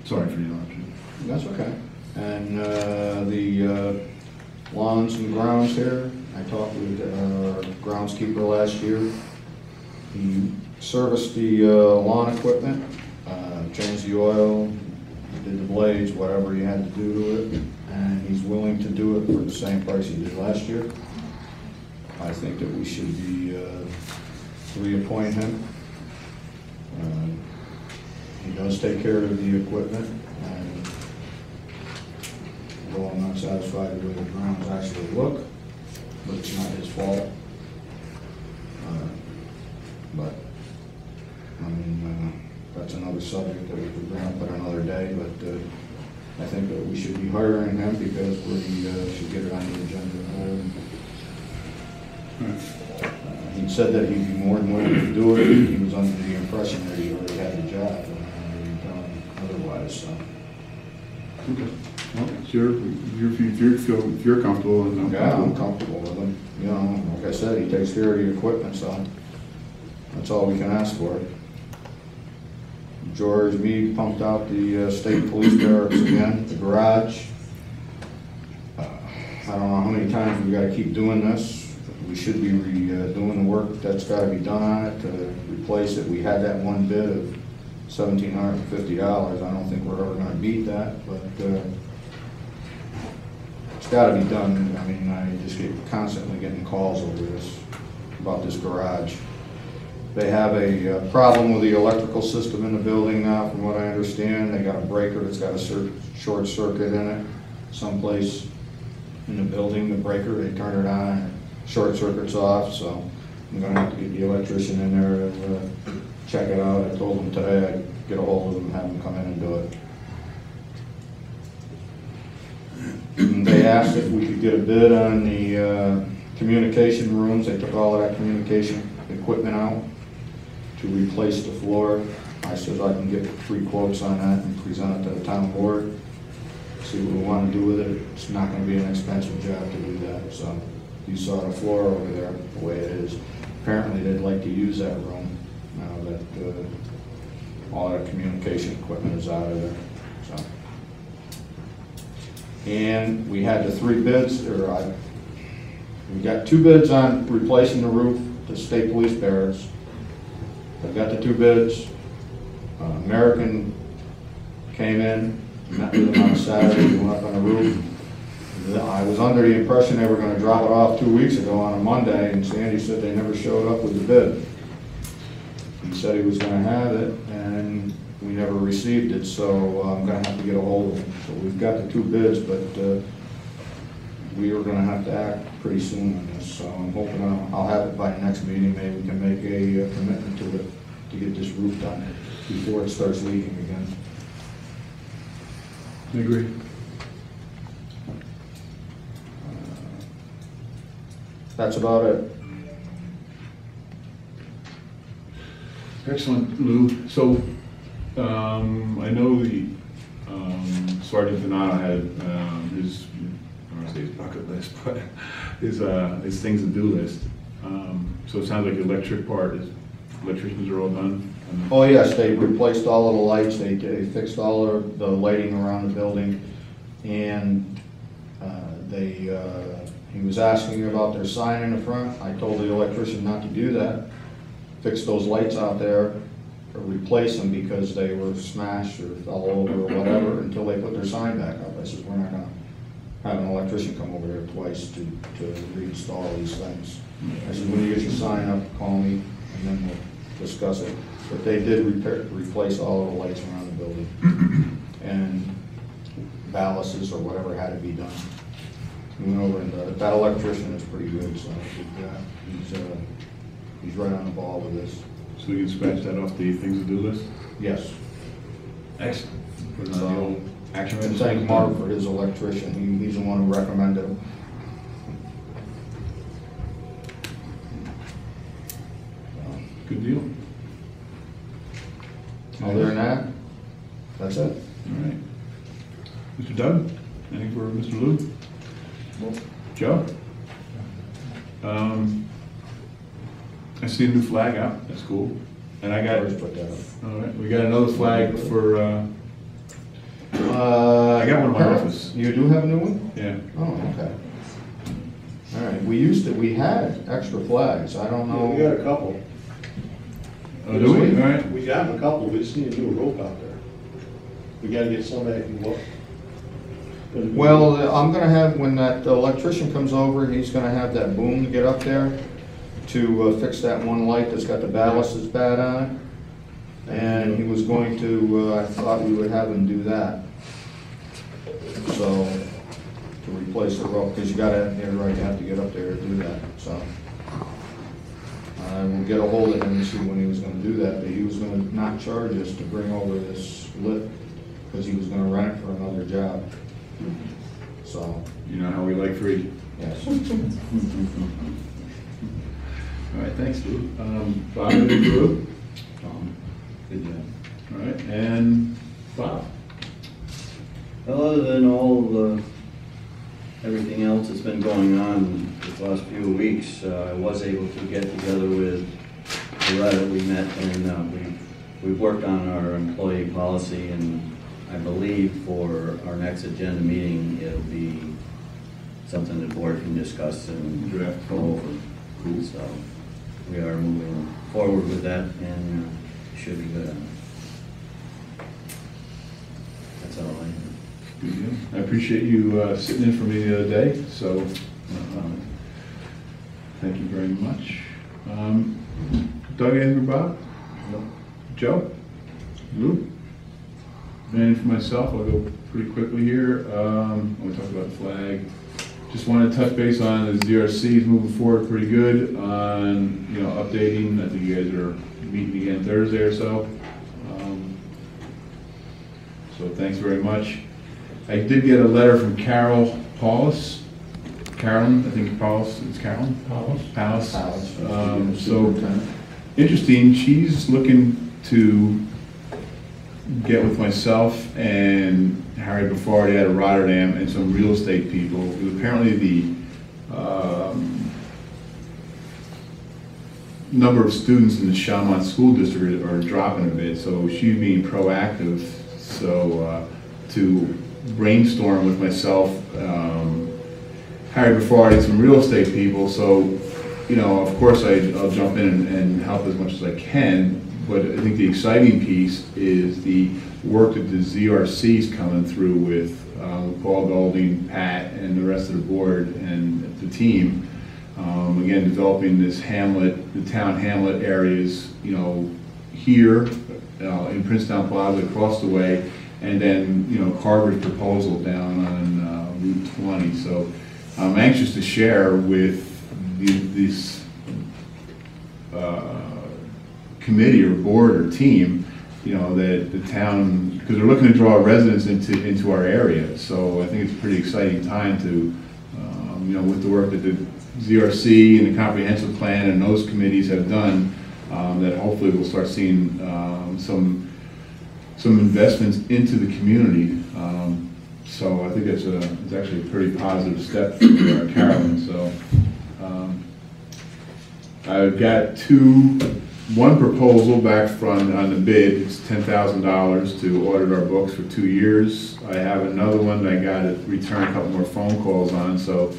Sorry for the interruption. That's okay. And the lawns and grounds here, I talked with our groundskeeper last year. He serviced the lawn equipment, changed the oil, did the blades, whatever he had to do to it, and he's willing to do it for the same price he did last year. I think that we should be reappoint him. He does take care of the equipment, and although I'm not satisfied with the way the grounds actually look, but it's not his fault. But I mean, that's another subject that we could bring up at another day, but I think that we should be hiring him because we should get it on the agenda. He said that he'd be more than willing to do it. He was under the impression that he already had the job, and I didn't tell him otherwise, so. Okay. Well, if you're comfortable. And Yeah, I'm comfortable with him. Like I said, he takes care of the equipment, so that's all we can ask for. George Meade pumped out the state police barracks again, the garage. I don't know how many times we gotta keep doing this. We should be doing the work that's gotta be done on it to replace it. We had that one bid of $1,750. I don't think we're ever gonna beat that, but it's gotta be done. I mean, I just get constantly getting calls over this, about this garage. They have a problem with the electrical system in the building now, from what I understand. They got a breaker that's got a short circuit in it someplace in the building. The breaker, they turn it on, short circuits off, so I'm gonna have to get the electrician in there and check it out. I told him today I'd get a hold of him and have him come in and do it. And they asked if we could get a bid on the communication rooms. They took all of that communication equipment out to replace the floor. I said I can get 3 quotes on that and present it to the town board, see what we want to do with it. It's not going to be an expensive job to do that. So you saw the floor over there, the way it is. Apparently they'd like to use that room now that all that communication equipment is out of there. So. And we had the 3 bids, we got 2 bids on replacing the roof, the state police barracks. I've got the 2 bids. American came in, met with them on Saturday, we went up on the roof. I was under the impression they were going to drop it off 2 weeks ago on a Monday, and Sandy said they never showed up with the bid. He said he was going to have it, and we never received it, so I'm going to have to get a hold of him. So we've got the 2 bids, but we are going to have to act pretty soon on this. So I'm hoping I'll have it by the next meeting. Maybe we can make a commitment to it to get this roof done before it starts leaking again. I agree. That's about it. Excellent, Lou. So, I know the Sergeant Donato had his, I don't want to say his bucket list, but his things to do list. So it sounds like the electricians are all done. Oh yes, they replaced all of the lights, they fixed all of the lighting around the building, and he was asking about their sign in the front. I told the electrician not to do that. Fix those lights out there, or replace them because they were smashed or fell over or whatever until they put their sign back up. I said, we're not gonna have an electrician come over there twice to reinstall these things. I said, when you get your sign up, call me and then we'll discuss it. But they did replace all of the lights around the building and ballasts or whatever had to be done. We went over and that electrician is pretty good, so he's right on the ball with this. So we can scratch that off the things to do list? Yes. Excellent. Put it on the old action And item. thank Mark for his electrician. He's the one who recommended him. Good deal. Other than that, that's it. All right. Mr. Doug, anything for Mr. Lou? Joe? I see a new flag out, that's cool. And I got, Put that up. all right, we got another flag for, I got one in my office. You do have a new one? Yeah. Oh, okay. All right, we had extra flags, I don't know. We got a couple. Oh, do we? All right. We got a couple, we just need a new rope out there. We gotta get somebody who can look. Well, I'm gonna have, when that electrician comes over, he's gonna have that boom to get up there to fix that one light that's got the ballast that's bad on it. And he was going to, I thought we would have him do that. So, to replace the rope, because you gotta, you're right, you have to get up there to do that, so. I will get a hold of him and see when he was gonna do that, but he was gonna not charge us to bring over this lift, because he was gonna rent it for another job. So, You know how we like free. yes. All right, thanks, Lou. Bob, anything for Lou? Good job. All right, and Bob? Well, other than all everything else that's been going on the last few weeks, I was able to get together with Loretta. We met and we've worked on our employee policy, and I believe for our next agenda meeting, it'll be something the board can discuss and go over. Cool. So we are moving forward with that, and should be good on it. That's all I have. Good deal. I appreciate you sitting in for me the other day, so thank you very much. Doug, anything for Bob? No. Joe? Lou? And for myself, I'll go pretty quickly here. I want to talk about the flag. just wanted to touch base on the ZRC is moving forward pretty good on, updating. I think you guys are meeting again Thursday or so. So thanks very much. I did get a letter from Carolyn, I think Paulus, it's Carolyn? Paulus. So, interesting, she's looking to get with myself and Harry Buffardi out of Rotterdam and some real estate people. Apparently the number of students in the Chalmont School District are dropping a bit, so she's being proactive, so to brainstorm with myself, Harry Buffardi, some real estate people, so, of course I'll jump in and help as much as I can, but I think the exciting piece is the work that the ZRC is coming through with Paul Golding, Pat, and the rest of the board and the team. Again, developing this hamlet, the town hamlet areas, here in Princetown Plaza across the way, and then, Carver's proposal down on Route 20. So I'm anxious to share with this committee or board or team, that the town, because they're looking to draw residents into our area. So I think it's a pretty exciting time to, with the work that the ZRC and the comprehensive plan and those committees have done, that hopefully we'll start seeing some investments into the community. So I think it's actually a pretty positive step for Carolyn. So I've got one proposal back on the bid. It's $10,000 to audit our books for 2 years. I have another one that I got to return a couple more phone calls on. So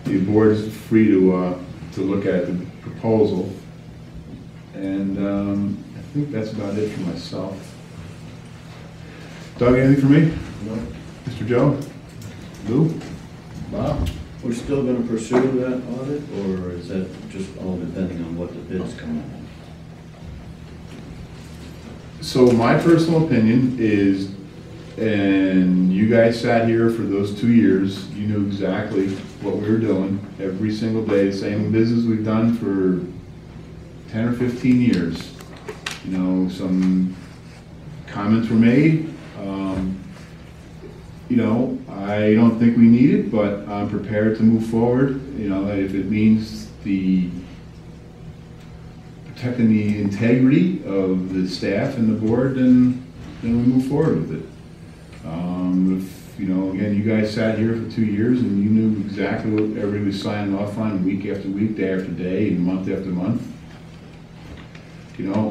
the board is free to look at the proposal. And I think that's about it for myself. Doug, anything for me? No. Mr. Joe? Lou? Bob? We're still gonna pursue that audit, or is that just all depending on what the bids come in? So my personal opinion is, and you guys sat here for those 2 years, you knew exactly what we were doing every single day, same business we've done for 10 or 15 years. Some comments were made. I don't think we need it, but I'm prepared to move forward. If it means protecting the integrity of the staff and the board, then we move forward with it. Again, you guys sat here for 2 years and you knew exactly what everybody was signing off on week after week, day after day, and month after month.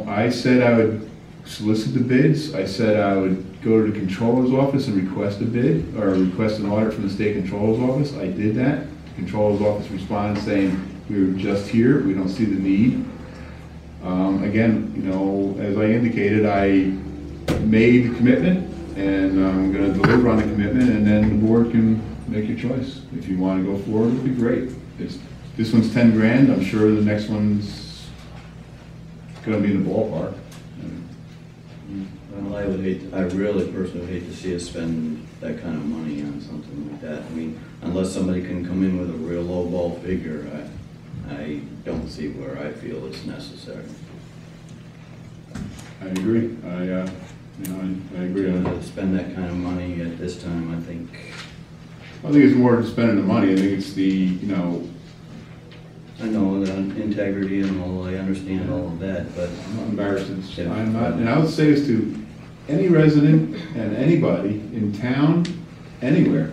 I said I would solicit the bids. I said I would go to the controller's office and request a bid, or request an audit from the state controller's office. I did that. The controller's office responded saying, we were just here, we don't see the need. Again, as I indicated, I made the commitment, and I'm going to deliver on the commitment, and then the board can make your choice. If you want to go forward, it'd be great. This one's 10 grand. I'm sure the next one's going to be in the ballpark. Well, I really personally hate to see us spend that kind of money on something like that. I mean, unless somebody can come in with a real low ball figure, I don't see where I feel it's necessary. I agree. I agree on that. To spend that kind of money at this time, I think it's more than spending the money. I think it's I know the integrity and all, I understand all of that, but I'm not embarrassed. I'm not, and I would say this to any resident and anybody in town, anywhere.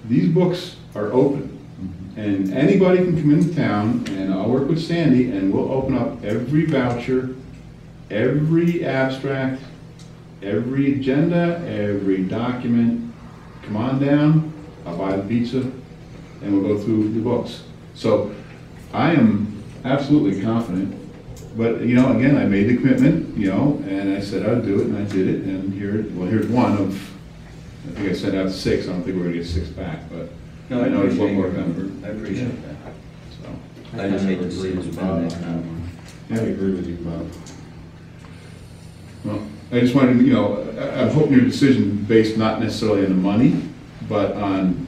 These books are open, and anybody can come into town, and I'll work with Sandy, and we'll open up every voucher, every abstract, every agenda, every document. Come on down, I'll buy the pizza, and we'll go through the books. So I am absolutely confident, but again, I made the commitment, and I said I'd do it, and I did it, and here's one of, I think I sent out 6. I don't think we're gonna get 6 back, but no, I know there's one more member. I appreciate that. So I just hate to see us spend that kind of money. I agree with you, Bob. Well, I just wanted to, I'm hoping your decision based not necessarily on the money, but on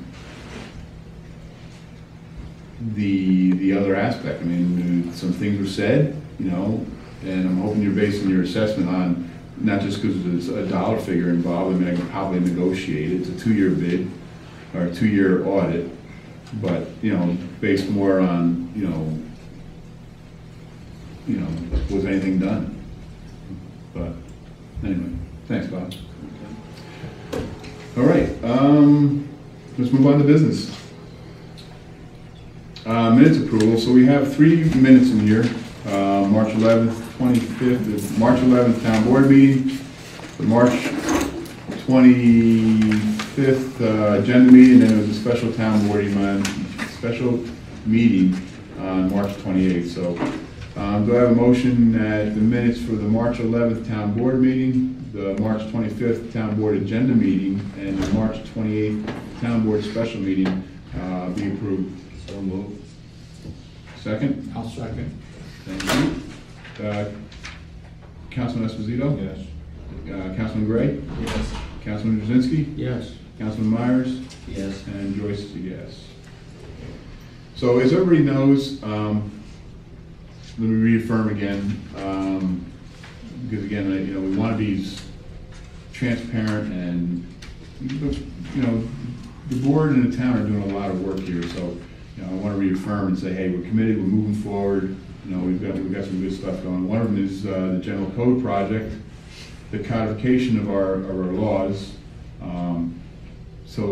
the other aspect. I mean, some things were said, you know, and I'm hoping you're basing your assessment on not just because there's a dollar figure involved. I mean, I can probably negotiate it. It's a 2-year bid or a 2-year audit, but, you know, based more on, you know, was anything done? But anyway, thanks, Bob. All right, let's move on to business. Minutes approval. So we have 3 minutes in here. March 11th, 25th, the March 11th town board meeting, the March 25th agenda meeting, and then there was a special town board special meeting on March 28th. So do I have a motion that the minutes for the March 11th town board meeting, the March 25th town board agenda meeting, and the March 28th town board special meeting be approved? So moved. Second? I'll second. Thank you. Councilman Esposito? Yes. Councilman Gray? Yes. Councilman Drzezinski? Yes. Councilman Myers? Yes. And Joyce is a yes. So as everybody knows, let me reaffirm again, because again, you know, we want to be transparent, and you know, the board and the town are doing a lot of work here. So you know, I want to reaffirm and say, hey, we're committed, we're moving forward. You know, we've got some good stuff going. One of them is the general code project, the codification of our laws. So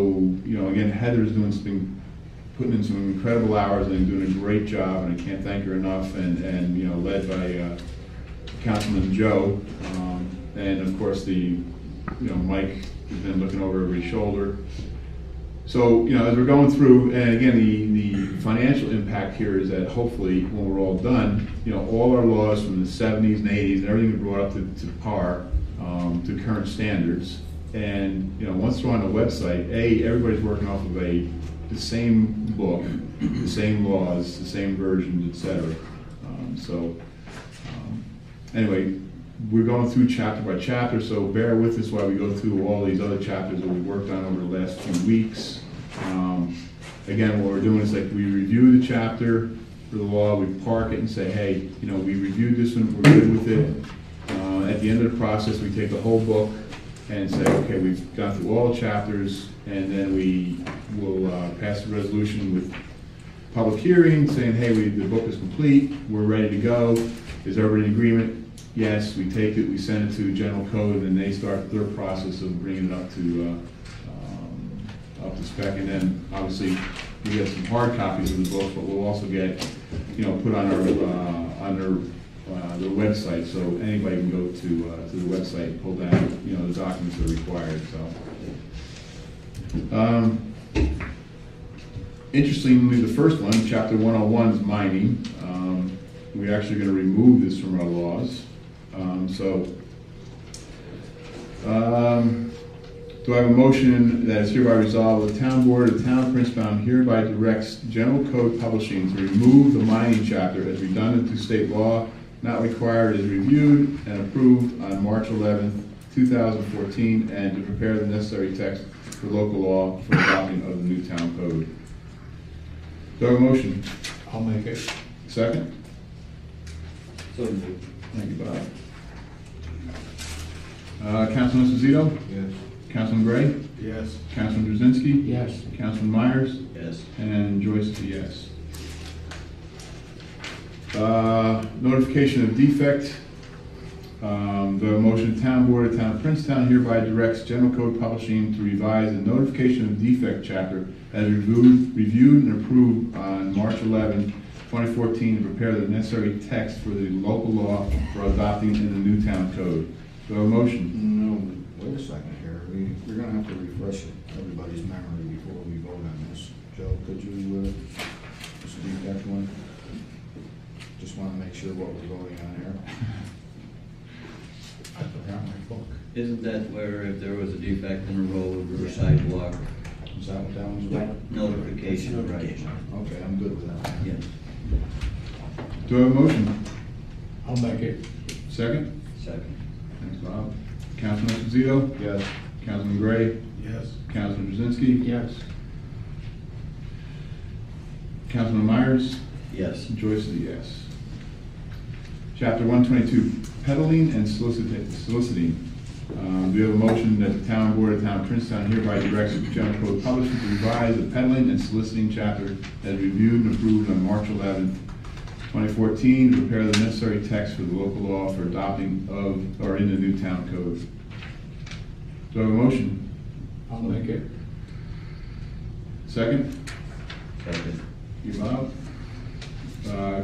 you know, again, Heather's putting in some incredible hours and doing a great job, and I can't thank her enough. And you know, led by Councilman Joe, and of course Mike has been looking over every shoulder. So, you know, as we're going through, and again, the financial impact here is that hopefully when we're all done, you know, all our laws from the 70s and 80s and everything is brought up to par, to current standards. And, you know, once they're on the website, everybody's working off of the same book, the same laws, the same versions, etc. Anyway, we're going through chapter by chapter, so bear with us while we go through all these other chapters that we've worked on over the last few weeks. Again, what we're doing is like we review the chapter for the law, we park it and say, hey, you know, we reviewed this one, we're good with it. At the end of the process, we take the whole book and say, okay, we've gone through all the chapters, and then we will pass a resolution with public hearing saying, hey, the book is complete, we're ready to go. Is everybody in agreement? Yes, we take it, we send it to general code, and they start their process of bringing it up to spec. And then obviously we get some hard copies of the book, but we'll also get, you know, put on their website, so anybody can go to the website and pull down, you know, the documents that are required. So interestingly, the first one, chapter 101, is mining. We're actually going to remove this from our laws. Do I have a motion that is hereby resolved, the town board of the town of Princetown hereby directs General Code Publishing to remove the mining chapter as redundant to state law, not required, is reviewed and approved on March 11th, 2014, and to prepare the necessary text for local law for adoption of the new town code. Do I have a motion? I'll make it. Second? So moved. Thank you, Bob. Councilman Esposito? Yes. Councilman Gray? Yes. Councilman Drzezinski? Yes. Councilman Myers? Yes. And Joyce is a yes. Notification of defect. The motion, town board of town of Princetown hereby directs General Code Publishing to revise the notification of defect chapter as reviewed and approved on March 11, 2014, to prepare the necessary text for the local law for adopting in the new town code. Do I have a motion? No, wait a second here. We're gonna have to refresh everybody's memory before we vote on this. Joe, could you just read that one? Just wanna make sure what we're voting on here. I forgot my book. Isn't that where if there was a defect in a road or a sidewalk, Is that what that one's about? notification, right? Okay, I'm good with that. Yes. Do I have a motion? I'll make it. Second? Second. Thanks, Bob. Councilman Esposito? Yes. Councilman Gray? Yes. Councilman Drzezinski? Yes. Councilman Myers? Yes. Joyce is a yes. Chapter 122, peddling and soliciting. Do you have a motion that the town board of the town of Princetown hereby directs the general code publisher to revise the peddling and soliciting chapter as reviewed and approved on March 11th, 2014, to prepare the necessary text for the local law for adopting of or in the new town code? Do I have a motion? I'll make it. Second? Second. You, Bob?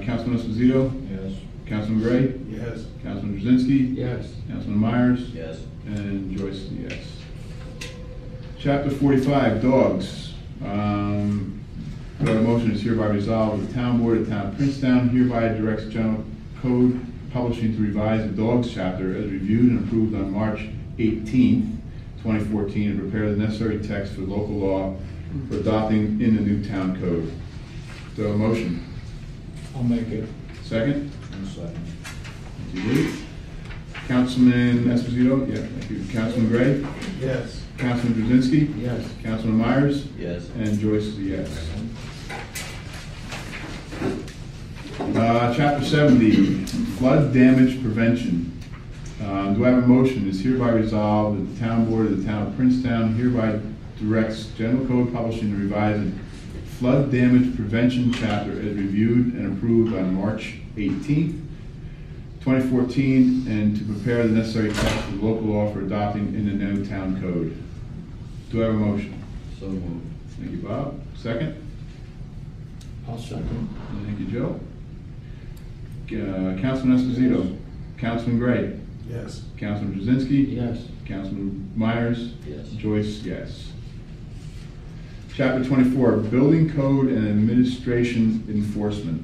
Councilman Esposito? Yes. Councilman Gray? Yes. Councilman Drzinski? Yes. Councilman Myers? Yes. And Joyce is a yes. Chapter 45, dogs. The motion is hereby resolved, the town board of the town of Princetown hereby directs general code publishing to revise the dogs chapter as reviewed and approved on March 18th, 2014, and prepare the necessary text for local law for adopting in the new town code. Do I have a motion? I'll make it. Second? One second. Thank you, Lee. Councilman Esposito? Yeah, thank you. Councilman Gray? Yes. Councilman Drzinski? Yes. Councilman Myers? Yes. And Joyce is a yes. Chapter 70, flood damage prevention. Do I have a motion? It's hereby resolved that the town board of the town of Princetown hereby directs general code publishing to revise the flood damage prevention chapter as reviewed and approved on March 18th, 2014, and to prepare the necessary text for the local law for adopting in the new town code. Do I have a motion? So moved. Thank you, Bob. Second? I'll second. Thank you, Joe. Councilman Esposito. Councilman Gray. Yes. Councilman Drzinski. Yes. Councilman Myers. Yes. Joyce, yes. Chapter 24, building code and administration enforcement.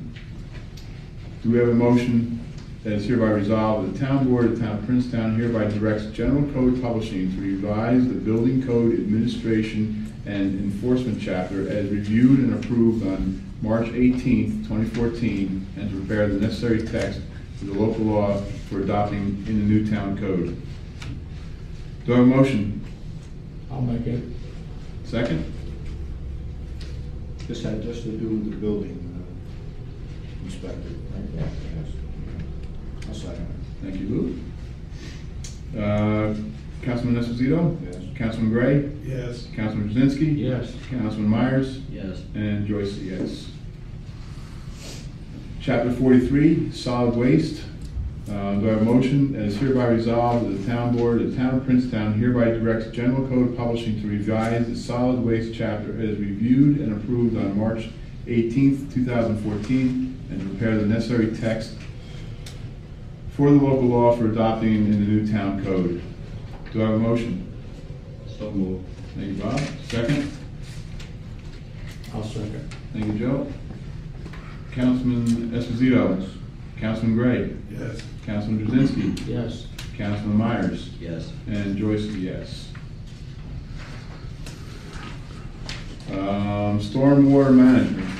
Do we have a motion that is hereby resolved that the town board of the town of Princetown hereby directs general code publishing to revise the building code administration and enforcement chapter as reviewed and approved on March 18th, 2014, and to prepare the necessary text for the local law for adopting in the new town code. Do I have a motion? I'll make it. Second? This had just to do with the building inspector, right? Yes. I'll second Thank you, Lou. Councilman Esposito? it. Yes. Councilman Gray? Yes. Councilman Drzinski? Yes. Councilman Myers? Yes. And Joyce, yes. Chapter 43, solid waste. Do I have a motion that is hereby resolved that the town board of the town of Princetown hereby directs general code publishing to revise the solid waste chapter as reviewed and approved on March 18th, 2014, and to prepare the necessary text for the local law for adopting in the new town code. Do I have a motion? So moved. Thank you, Bob. Second? I'll second. Thank you, Joe. Councilman Esposito. Yes. Councilman Gray. Yes. Councilman Drzinski. Yes. Councilman Myers. Yes. And Joyce is a yes. Stormwater management.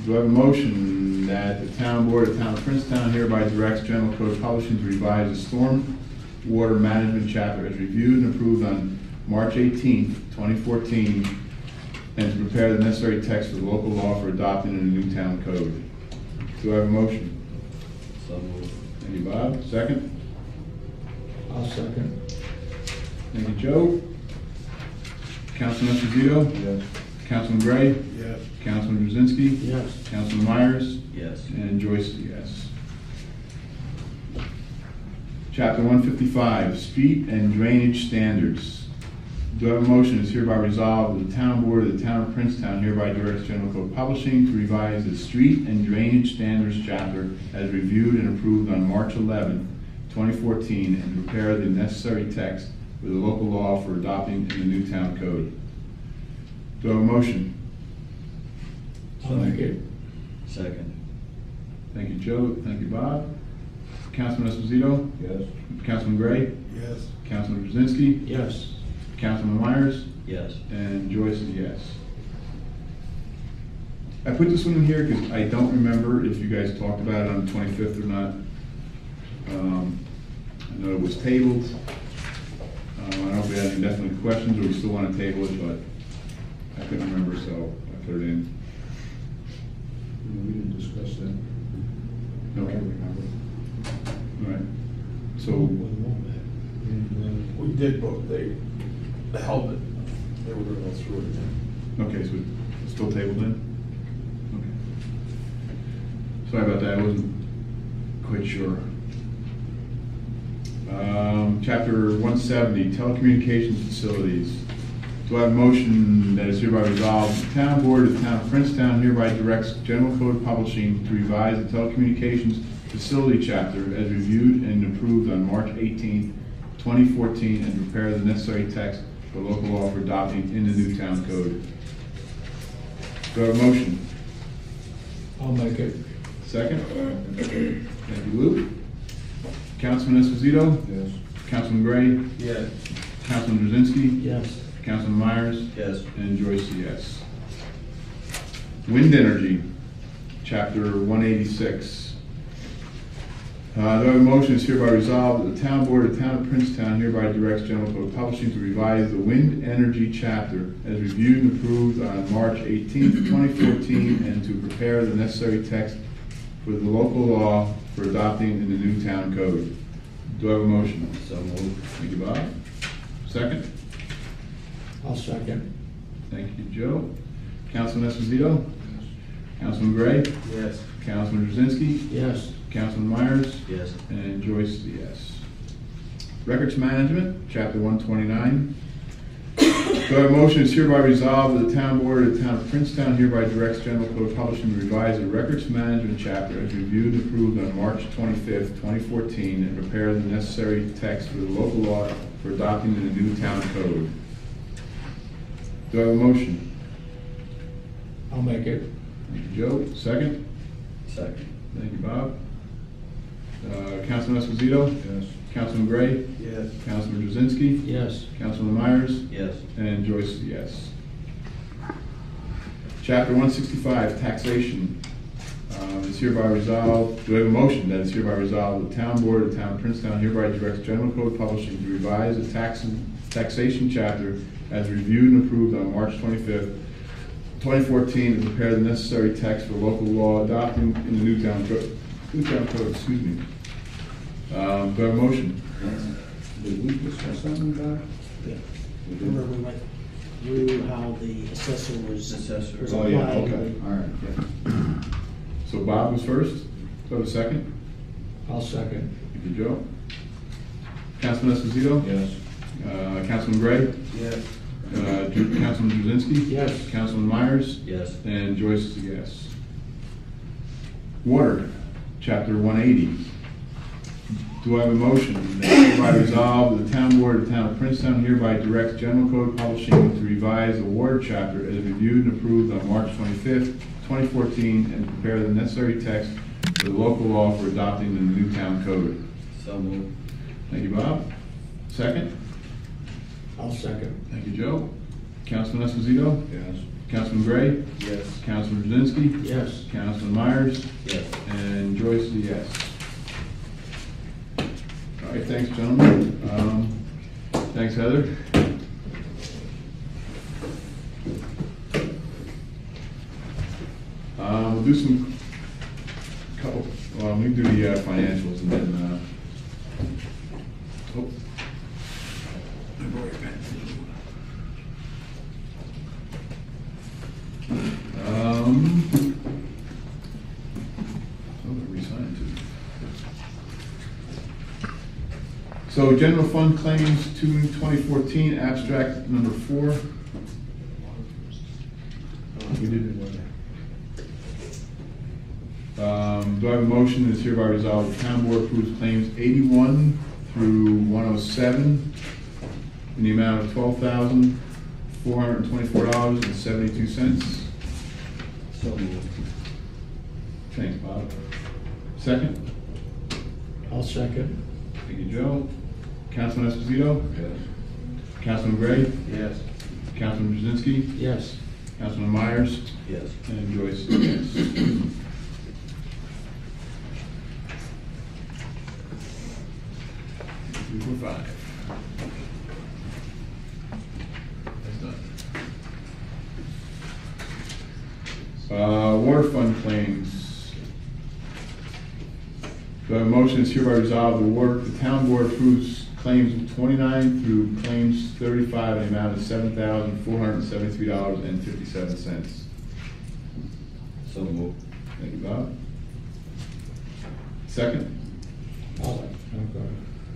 Do I have a motion that the town board of the town of Princetown hereby directs general code publishing to revise the stormwater management chapter as reviewed and approved on March 18th, 2014, and to prepare the necessary text for the local law for adopting in the new town code. Do I have a motion? So moved. Thank you, Bob. Second? I'll second. Thank you, Joe. Councilman Esposito? Yes. Councilman Gray? Yes. Councilman Drzinski? Yes. Councilman Myers? Yes. And Joyce is a yes. Chapter 155, street and drainage standards. Do I have a motion is hereby resolved that the town board of the town of Princetown hereby directs general code publishing to revise the street and drainage standards chapter as reviewed and approved on March 11th, 2014, and to prepare the necessary text with the local law for adopting in the new town code. Do I have a motion? I'll make it. Second. Thank you, Joe. Thank you, Bob. Councilman Esposito? Yes. Councilman Gray? Yes. Councilman Drzinski? Yes. Councilman Myers? Yes. And Joyce is yes. I put this one in here because I don't remember if you guys talked about it on the 25th or not. I know it was tabled. I don't know if we had any definite questions or we still want to table it, but I couldn't remember, so I put it in. We didn't discuss that. I Okay, don't remember. all right. So, We did both, they held it, they were gonna go through it again. okay, so it's still tabled then? Okay. Sorry about that, I wasn't quite sure. Chapter 170, telecommunications facilities. Do I have a motion that is hereby resolved, the town board of the town of Princetown hereby directs General Code Publishing to revise the telecommunications facility chapter as reviewed and approved on March 18th, 2014, and prepare the necessary text for local law for adopting in the new town code. Do I have a motion? I'll make it. Second? Thank you, Luke. Councilman Esposito? Yes. Councilman Gray? Yes. Councilman Drzinski? Yes. Councilman Myers? Yes. And Joyce, yes. Wind energy, chapter 186. Do I have a motion is hereby resolved that the town board of the town of Princetown hereby directs General Code Publishing to revise the wind energy chapter as reviewed and approved on March 18th, 2014, and to prepare the necessary text for the local law for adopting in the new town code. Do I have a motion? So moved. Thank you, Bob. Second? I'll second. Thank you, Joe. Councilman Esposito? Councilman Gray? Yes. Councilman Drzinski? Yes. Councilman Myers? Yes. And Joyce is a yes. Records management, chapter 129. Do I have a motion is hereby resolved that the town board of the town of Princetown hereby directs General Code Publishing to revise the records management chapter as reviewed and approved on March 25th, 2014, and prepare the necessary text for the local law for adopting in the new town code. Do I have a motion? I'll make it. Thank you, Joe. Second? Second. Thank you, Bob. Councilman Esposito? Yes. Councilman Gray? Yes. Councilman Drzinski? Yes. Councilman Myers? Yes. And Joyce is a yes. Chapter 165, taxation. Is hereby resolved, do I have a motion that is hereby resolved, the town board of the town of Princetown hereby directs General Code Publishing to revise the taxation chapter as reviewed and approved on March 25th, 2014, and prepare the necessary text for local law adopting in the new town code, excuse me. Do I have a motion? Did we discuss that one, Doc? Yeah. We did. Remember we went through how the assessor was. Assessor. was Oh, yeah, applied. okay, all right, yeah. So Bob was first. Do I have a second? I'll second. Thank you, Joe. Councilman Esposito? Yes. Councilman Gray? Yes. Councilman Drzinski? Yes. Councilman Myers? Yes. And Joyce is a yes. Water, chapter 180. Do I have a motion that hereby resolve the town board of the town of Princetown hereby directs General Code Publishing to revise the water chapter as reviewed and approved on March 25th, 2014, and prepare the necessary text for the local law for adopting the new town code. So moved. Thank you, Bob. Second? I'll second. Thank you, Joe. Councilman Esposito? Yes. Councilman Gray? Yes. Councilman Drzinski? Yes. Councilman Myers? Yes. And Joyce is a yes. All right, thanks, gentlemen. Thanks, Heather. We'll do some, well, we can do the financials and then, oh. I borrow your pen. I'm gonna resign too. So general fund claims 2014 abstract number 4. We did. Do I have a motion that is hereby resolved the town board approves claims 81 through 107 in the amount of $12,424.72. So moved. Thanks, Bob. Second? I'll second. Thank you, Joe. Councilman Esposito? Yes. Councilman Gray? Yes. Councilman Drzinski? Yes. Councilman Myers? Yes. And Joyce, yes. Three, four, five. That's done. Water fund claims. Do I have a motion is hereby resolved the town board approves claims 29 through claims 35 in the amount of $7,473.57. So moved. Thank you, Bob. Second?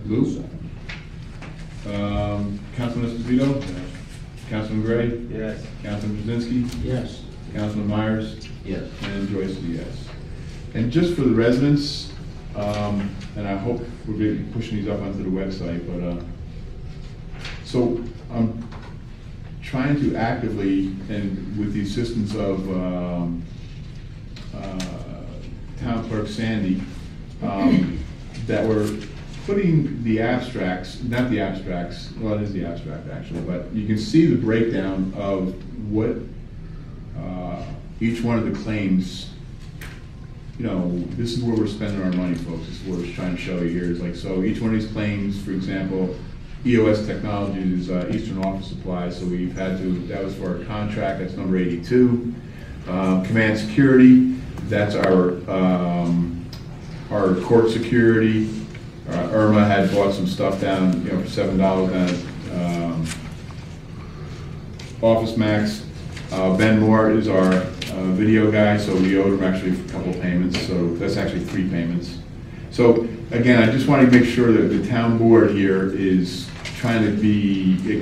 Lou? Councilman Esposito? Yes. Councilman Gray? Yes. Councilman Brzezinski? Yes. Councilman Myers? Yes. And Joyce is a yes. And just for the residents, and I hope we're going to be pushing these up onto the website, but, so I'm trying to actively, and with the assistance of Town Clerk Sandy, that we're putting the abstracts, not the abstracts, well, it is the abstract actually, but you can see the breakdown of what each one of the claims, you know, this is where we're spending our money, folks. This is what we're trying to show you here. It's like, so each one of these claims, for example, EOS Technologies, Eastern Office Supplies, so we've had to, that was for our contract, that's number 82. Command Security, that's our court security. Irma had bought some stuff down, you know, for $7 down at Office Max. Ben Moore is our video guy, so we owed him actually a couple payments, so that's actually 3 payments. So again, I just want to make sure that the town board here is trying to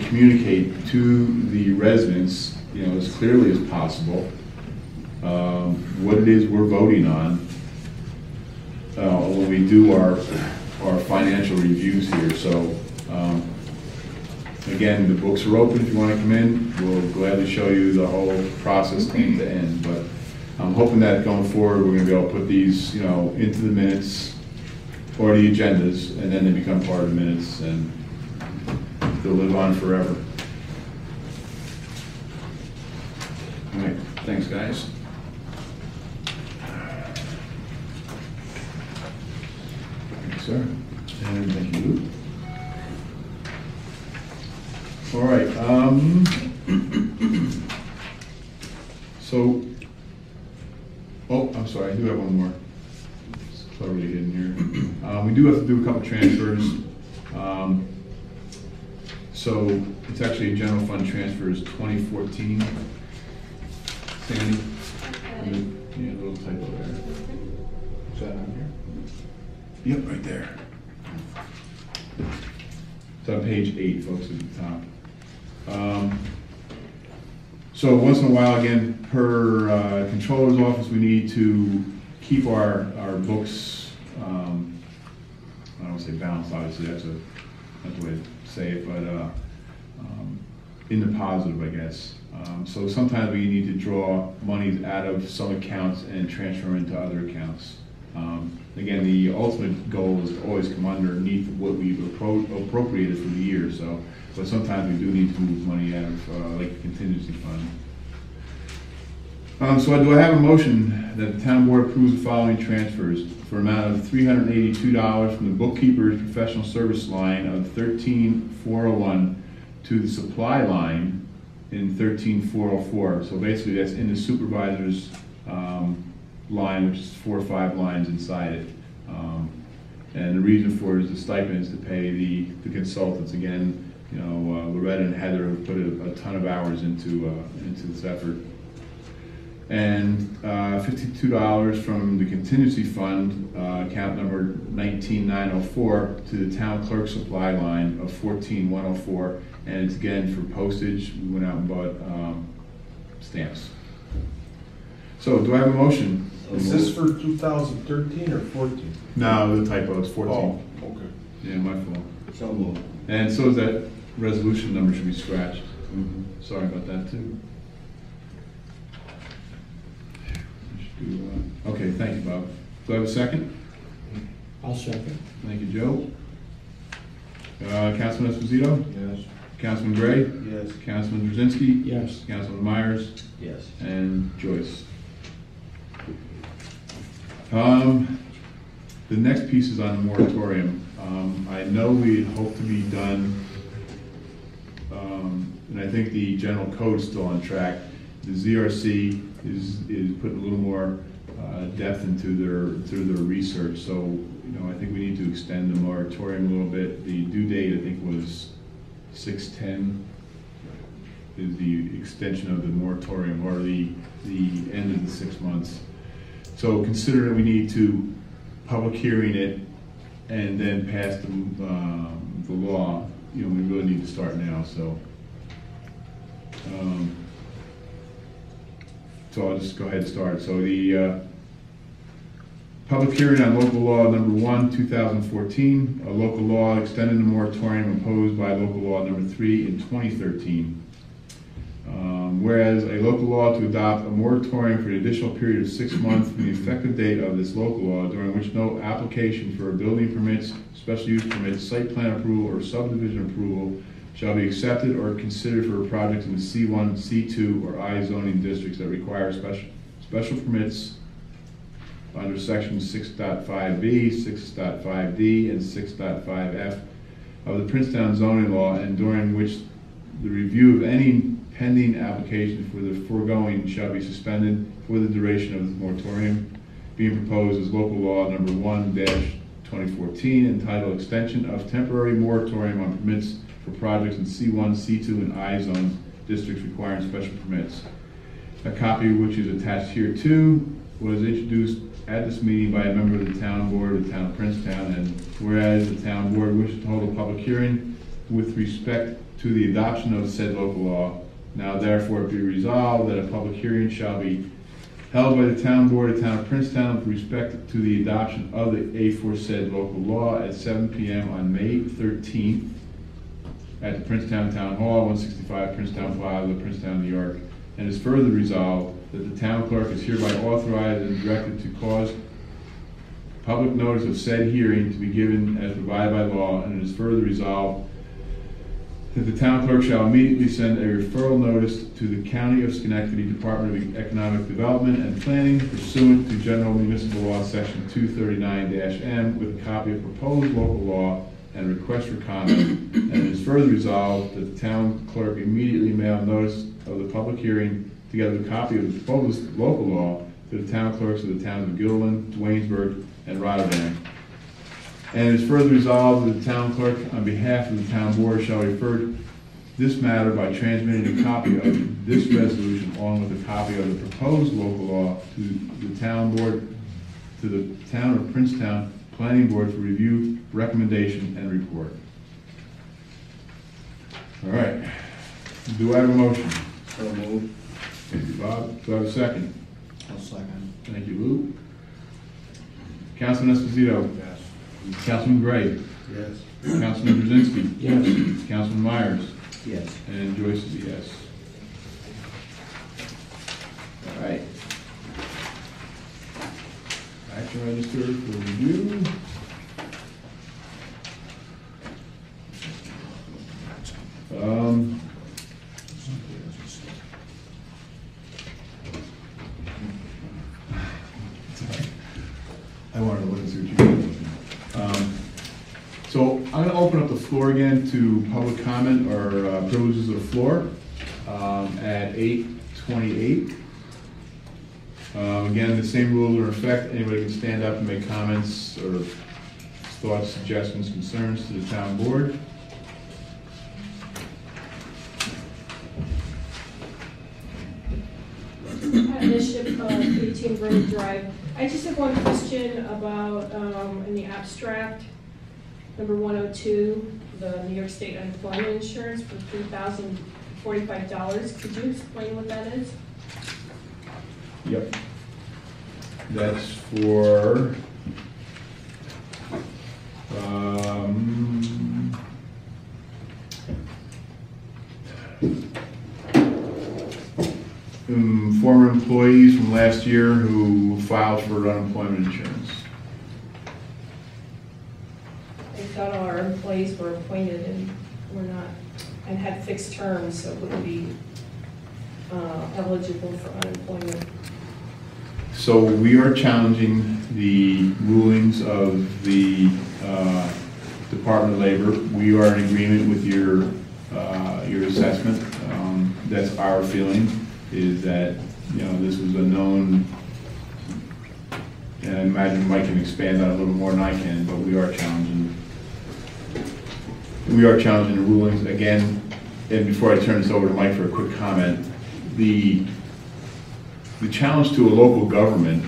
communicate to the residents, you know, as clearly as possible, what it is we're voting on when we do our financial reviews here. So again, the books are open if you want to come in. We'll gladly show you the whole process end to end, but I'm hoping that going forward we're going to be able to put these, you know, into the minutes or the agendas, and then they become part of the minutes and they'll live on forever. All right, thanks guys. Thanks, sir. And thank you, Luke. All right, so, oh, I'm sorry, I do have one more. It's cleverly hidden here. We do have to do a couple transfers. So it's actually a general fund transfers 2014. Sandy? Yeah, a little typo there. Is that on here? Yep, right there. It's on page 8, folks, at the top. So once in a while, again, per controller's office, we need to keep our books, I don't want to say balanced, obviously, that's the way to say it, but in the positive, I guess. So sometimes we need to draw monies out of some accounts and transfer into other accounts. Again, the ultimate goal is to always come underneath what we've appropriated for the year. So, but sometimes we do need to move money out of like the contingency fund. So do I have a motion that the town board approves the following transfers for an amount of $382 from the bookkeeper's professional service line of $13,401 to the supply line in $13,404. So basically that's in the supervisor's line, which is 4 or 5 lines inside it. And the reason for it is the stipend is to pay the consultants. Again, you know, Loretta and Heather have put a ton of hours into this effort. And $52 from the contingency fund, account number 19904, to the town clerk supply line of 14104. And it's again for postage. We went out and bought stamps. So do I have a motion? Is this for 2013 or 14? No, the typo, it's 14. Oh, okay. Yeah, my fault. So moved. And so is that resolution number should be scratched. Sorry about that too. Okay, thank you, Bob. Do I have a second? I'll second. Thank you, Joe. Councilman Esposito? Yes. Councilman Gray? Yes. Councilman Brzezinski? Yes. Councilman Myers? Yes. And Joyce. The next piece is on the moratorium. I know we hope to be done, and I think the general code is still on track. The ZRC is putting a little more depth into their research. So, you know, I think we need to extend the moratorium a little bit. The due date, I think, was 6/10 is the extension of the moratorium, or the end of the 6 months. So considering we need to public hearing it and then pass the law, you know, we really need to start now. So I'll just go ahead and start. So the public hearing on local law number 1, 2014, a local law extending the moratorium imposed by local law number 3 in 2013. Whereas a local law to adopt a moratorium for an additional period of 6 months from the effective date of this local law, during which no application for building permits, special use permits, site plan approval, or subdivision approval shall be accepted or considered for projects in the C1, C2, or I zoning districts that require special permits under sections 6.5b, 6.5d, and 6.5f of the Princetown zoning law, and during which the review of any pending application for the foregoing shall be suspended for the duration of the moratorium, being proposed as local law number 1-2014, entitled Extension of Temporary Moratorium on Permits for Projects in C1, C2, and I zone districts requiring special permits. A copy of which is attached here too was introduced at this meeting by a member of the town board of the town of Princetown, and whereas the town board wishes to hold a public hearing with respect to the adoption of said local law, now therefore be resolved that a public hearing shall be held by the town board of the town of Princetown with respect to the adoption of the aforesaid local law at 7 p.m. on May 13th at the Princetown Town Hall, 165 Princetown Plaza, Princetown, New York, and is further resolved that the town clerk is hereby authorized and directed to cause public notice of said hearing to be given as provided by law, and it is further resolved that the town clerk shall immediately send a referral notice to the County of Schenectady Department of Economic Development and Planning pursuant to General Municipal Law Section 239-M with a copy of proposed local law and request for comment, and it is further resolved that the town clerk immediately mail notice of the public hearing together with a copy of the proposed local law to the town clerks of the towns of Gilliland, Waynesburg, and Rotterdam. And it is further resolved that the town clerk, on behalf of the town board, shall refer this matter by transmitting a copy of this resolution along with a copy of the proposed local law to the town board, to the town of Princetown Planning Board for review, recommendation, and report. All right. Do I have a motion? So moved. Thank you, Bob. Do I have a second? I'll second. Thank you, Lou. Councilman Esposito. Yes. Councilman Gray. Yes. Councilman Brzezinski. Yes. Councilman Myers. Yes. And Joyce is a yes. All right. Action register for review. I wanted to look and see what you guys were looking. So I'm going to open up the floor again to public comment or privileges of the floor at 8:28. Again, the same rules are in effect. Anybody can stand up and make comments or thoughts, suggestions, concerns to the town board. Bishop, 18 Road Drive. I just have one question about, in the abstract, number 102, the New York State Unemployment Insurance for $3,045. Could you explain what that is? Yep. That's for former employees from last year who filed for unemployment insurance. I thought our employees were appointed and were not, and had fixed terms, so wouldn't be eligible for unemployment. So we are challenging the rulings of the Department of Labor. We are in agreement with your assessment. That's our feeling, is that you know, this was a known, and I imagine Mike can expand on it a little more than I can, but we are challenging the rulings again. And before I turn this over to Mike for a quick comment, the challenge to a local government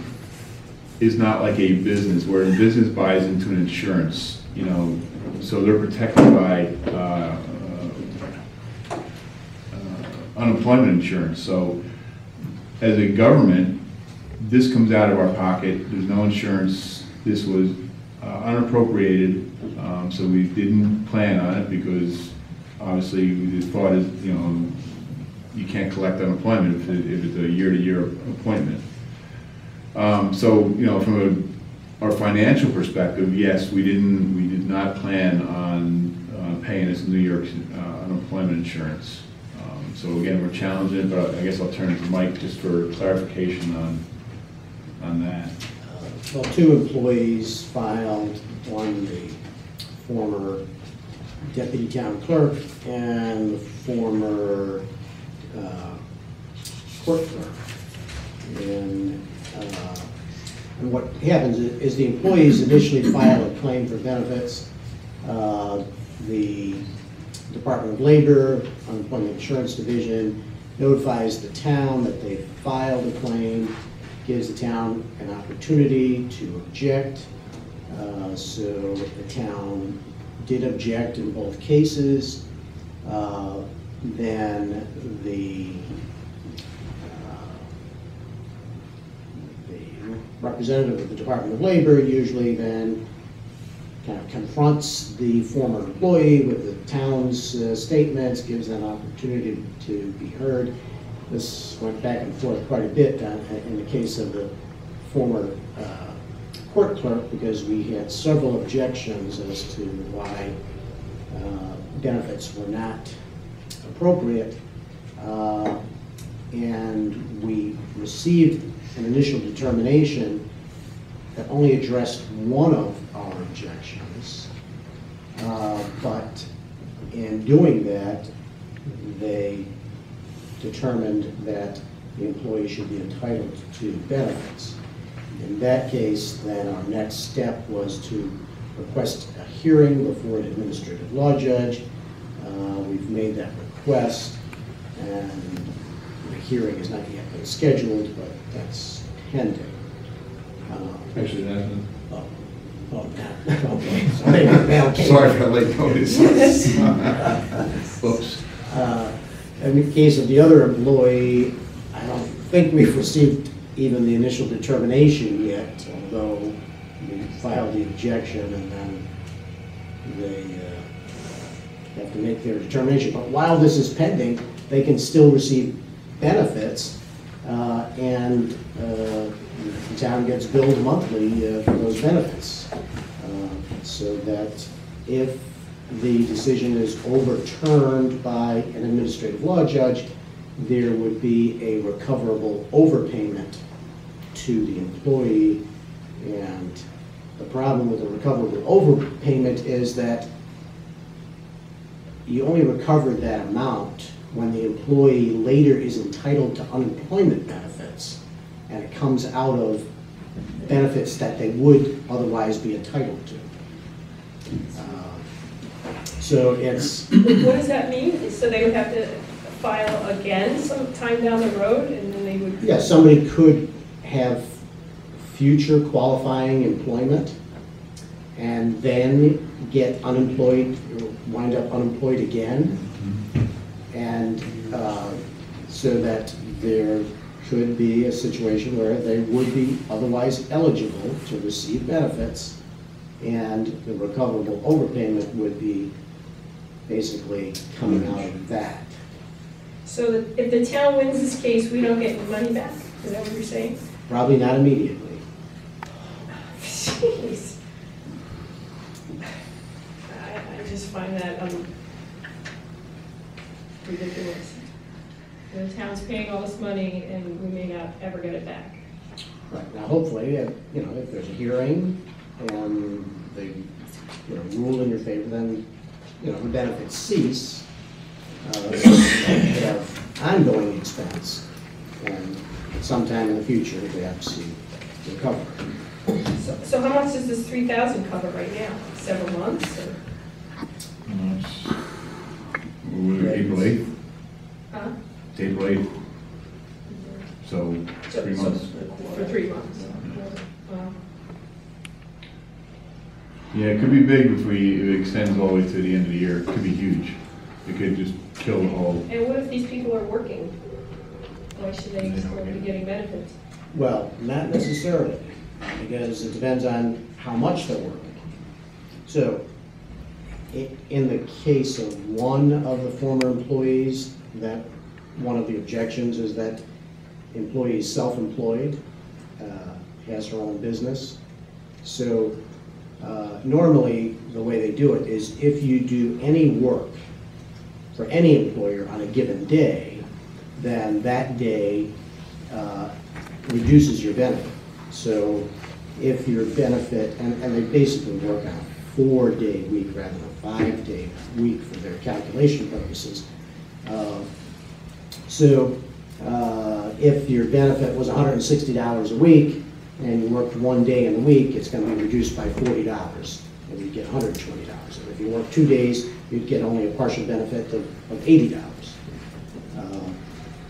is not like a business, where a business buys into an insurance, you know, so they're protected by unemployment insurance. So as a government, this comes out of our pocket. There's no insurance. This was unappropriated, so we didn't plan on it because obviously the thought is, you know, you can't collect unemployment if it's a year-to-year appointment. So, you know, from our financial perspective, yes, we did not plan on paying this New York unemployment insurance. So again, we're challenging it, but I guess I'll turn it to Mike just for clarification on that. Well, 2 employees filed, one the former deputy town clerk and the former court clerk. And what happens is the employees initially file a claim for benefits. The Department of Labor, Unemployment Insurance Division notifies the town that they filed a claim, gives the town an opportunity to object. So the town did object in both cases. Then the representative of the Department of Labor usually then kind of confronts the former employee with the town's statements, gives them an opportunity to be heard. This went back and forth quite a bit in the case of the former court clerk, because we had several objections as to why benefits were not appropriate. And we received an initial determination that only addressed one of our objections. But in doing that, they determined that the employee should be entitled to benefits. In that case, then our next step was to request a hearing before an administrative law judge. We've made that request, and the hearing has not yet been scheduled, but that's pending. Actually, that. Okay. Sorry. Sorry for the late notice. Oops. In the case of the other employee, I don't think we've received even the initial determination yet, although we filed the objection and then they have to make their determination. But while this is pending, they can still receive benefits, and the town gets billed monthly for those benefits. So that if the decision is overturned by an administrative law judge, there would be a recoverable overpayment to the employee. And the problem with a recoverable overpayment is that you only recover that amount when the employee later is entitled to unemployment benefits, and it comes out of benefits that they would otherwise be entitled to. So it's... What does that mean? So they would have to file again sometime down the road, and then they would... Yeah, somebody could have future qualifying employment and then get unemployed, or wind up unemployed again. And so that there could be a situation where they would be otherwise eligible to receive benefits, and the recoverable overpayment would be basically coming out of that. So that if the town wins this case, we don't get the money back? Is that what you're saying? Probably not immediately. Jeez. I just find that ridiculous. The town's paying all this money and we may not ever get it back. Right. Now, hopefully, if there's a hearing and they, rule in your favor, then, the benefits cease. So they have ongoing expense, and sometime in the future, if we have to see recovery. So how much does this 3,000 cover right now? Several months or? April 8th, Huh? it's April 8th. So, 3 months. For 3 months. Yeah, it could be big if it extends all the way to the end of the year. It could be huge. It could just kill the whole. And what if these people are working? Why should they still be getting benefits? Well, not necessarily, because it depends on how much they're working. So, in the case of one of the former employees, that one of the objections is that employee is self-employed, has her own business. So normally, the way they do it is if you do any work for any employer on a given day, then that day reduces your benefit. So if your benefit, and they basically work on a 4-day week rather than a 5-day week for their calculation purposes. If your benefit was $160 a week and you worked 1 day in the week, it's going to be reduced by $40 and you get $120. And if you work 2 days, you'd get only a partial benefit of $80.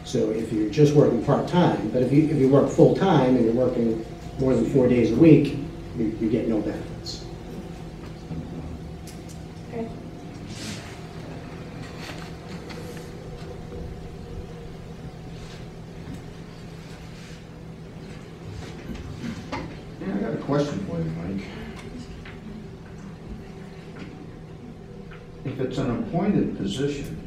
So if you're just working part-time, but if you work full-time and you're working more than 4 days a week, you get no benefits. Okay. I got a question for you, Mike. If it's an appointed position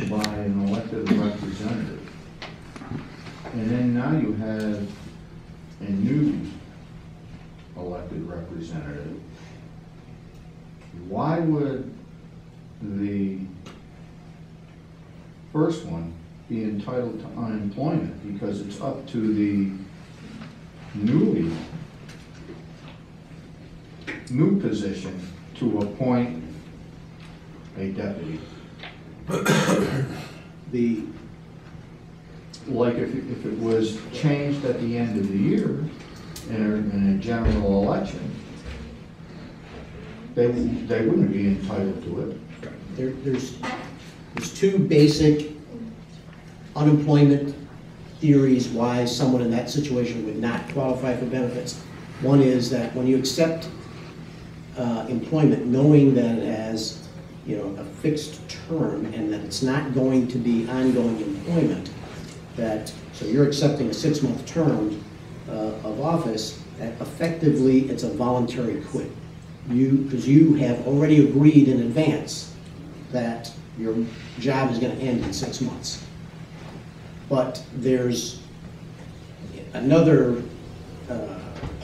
by an elected representative, and then now you have a new elected representative, why would the first one be entitled to unemployment? Because it's up to the new position to appoint a deputy. Like if it was changed at the end of the year in a general election, they wouldn't be entitled to it. There's two basic unemployment theories why someone in that situation would not qualify for benefits. One is that when you accept employment knowing that it has a fixed term and that it's not going to be ongoing employment, so you're accepting a 6-month term of office, that effectively it's a voluntary quit. Because you have already agreed in advance that your job is going to end in 6 months. But there's another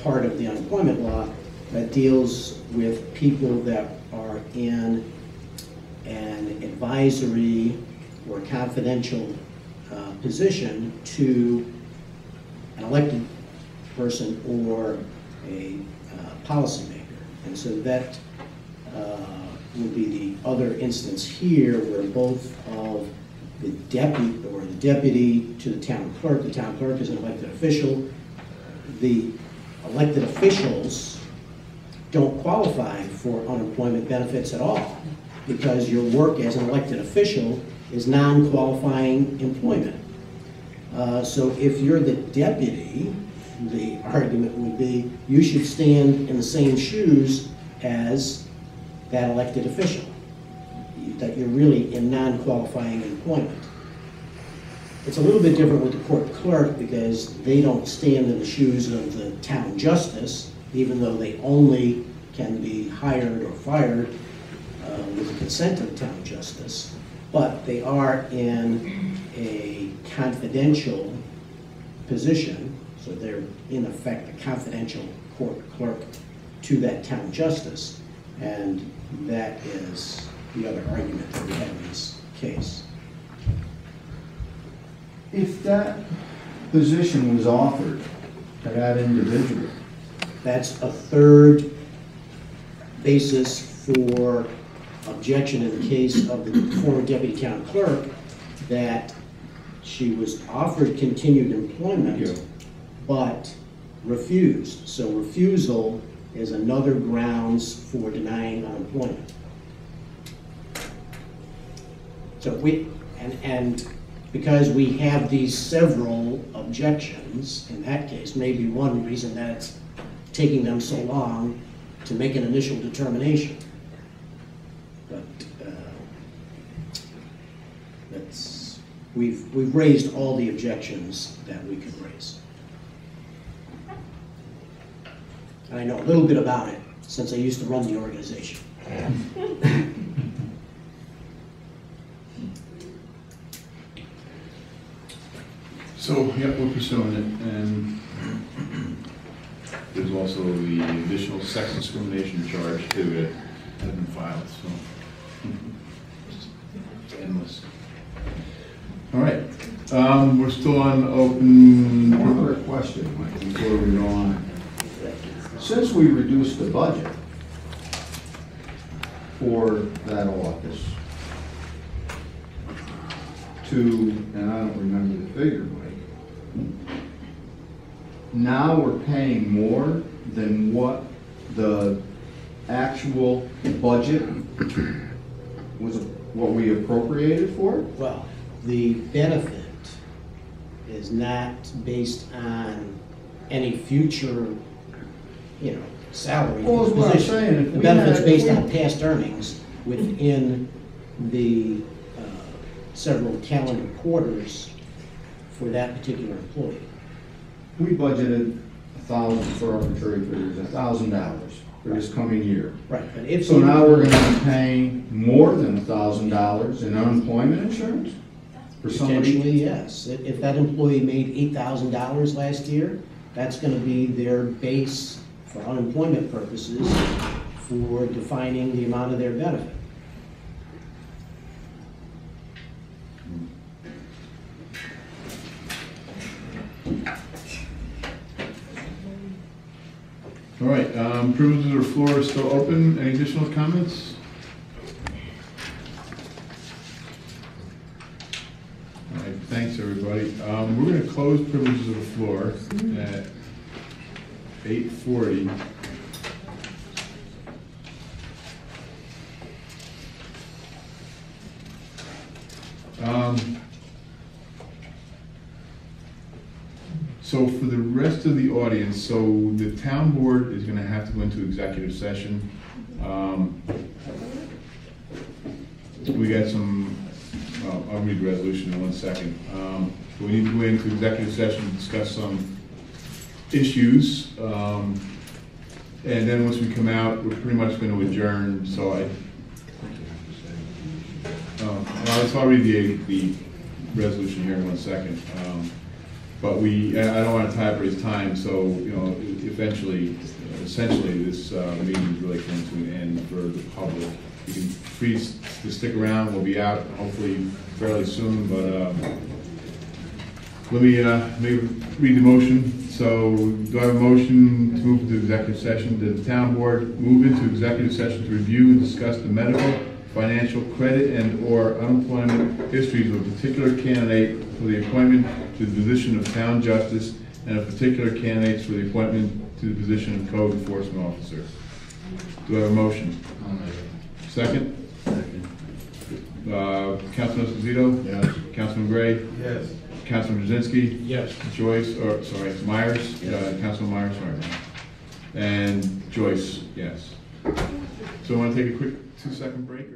part of the unemployment law that deals with people that are in an advisory or confidential position to an elected person or a policymaker. And so that would be the other instance here where both of the deputy to the town clerk is an elected official. The elected officials don't qualify for unemployment benefits at all because your work as an elected official is non-qualifying employment. So if you're the deputy, the argument would be you should stand in the same shoes as that elected official, that you're really in non-qualifying employment. It's a little bit different with the court clerk because they don't stand in the shoes of the town justice, even though they only can be hired or fired with the consent of the town justice, but they are in a confidential position, so they're in effect a confidential court clerk to that town justice, and that is the other argument that we have in this case. If that position was offered to that individual, that's a third basis for objection in the case of the former deputy town clerk, that She was offered continued employment, but refused. So refusal is another grounds for denying unemployment. So and because we have these several objections, in that case, maybe one reason that it's taking them so long to make an initial determination. But we've raised all the objections that we could raise. And I know a little bit about it since I used to run the organization. So, yeah, we're pursuing it, and there's also the additional sex discrimination charge too that has been filed, so it's endless. All right, we're still on open. One other question, Mike, before we go on. Since we reduced the budget for that office to, and I don't remember the figure, Mike, now we're paying more than what the actual budget was, what we appropriated for? Well, the benefit is not based on any future, salary. Well, that's what I'm saying. The benefit's based on past earnings within the several calendar quarters for that particular employee. We budgeted $1,000 for arbitrary figures, $1,000 for this coming year. Right, but if So now we're going to be paying more than $1,000 in unemployment insurance for somebody? Potentially, yes. If that employee made $8,000 last year, that's going to be their base for unemployment purposes for defining the amount of their benefit. All right, privileges of the floor is still open. Any additional comments? All right, thanks, everybody. We're going to close privileges of the floor at 8:40. So for the rest of the audience, so the town board is going to have to go into executive session. We got some, I'll read the resolution in 1 second. We need to go into executive session to discuss some issues. And then once we come out, we're pretty much going to adjourn. So I'll read the resolution here in 1 second. But I don't want to tie up his time, so, essentially, this meeting is really coming to an end for the public. You can free to stick around. We'll be out hopefully fairly soon, but let me read the motion. So do I have a motion to move into executive session? Did the town board move into executive session to review and discuss the medical, financial, credit, and/or unemployment histories of a particular candidate for the appointment to the position of town justice and of particular candidates for the appointment to the position of code enforcement officer? Do I have a motion? Second? Councilman Esposito? Yes. Councilman Gray? Yes. Councilman Brzezinski? Yes. Myers? Councilman Myers, sorry. And Joyce, yes. So I want to take a quick 2-second break?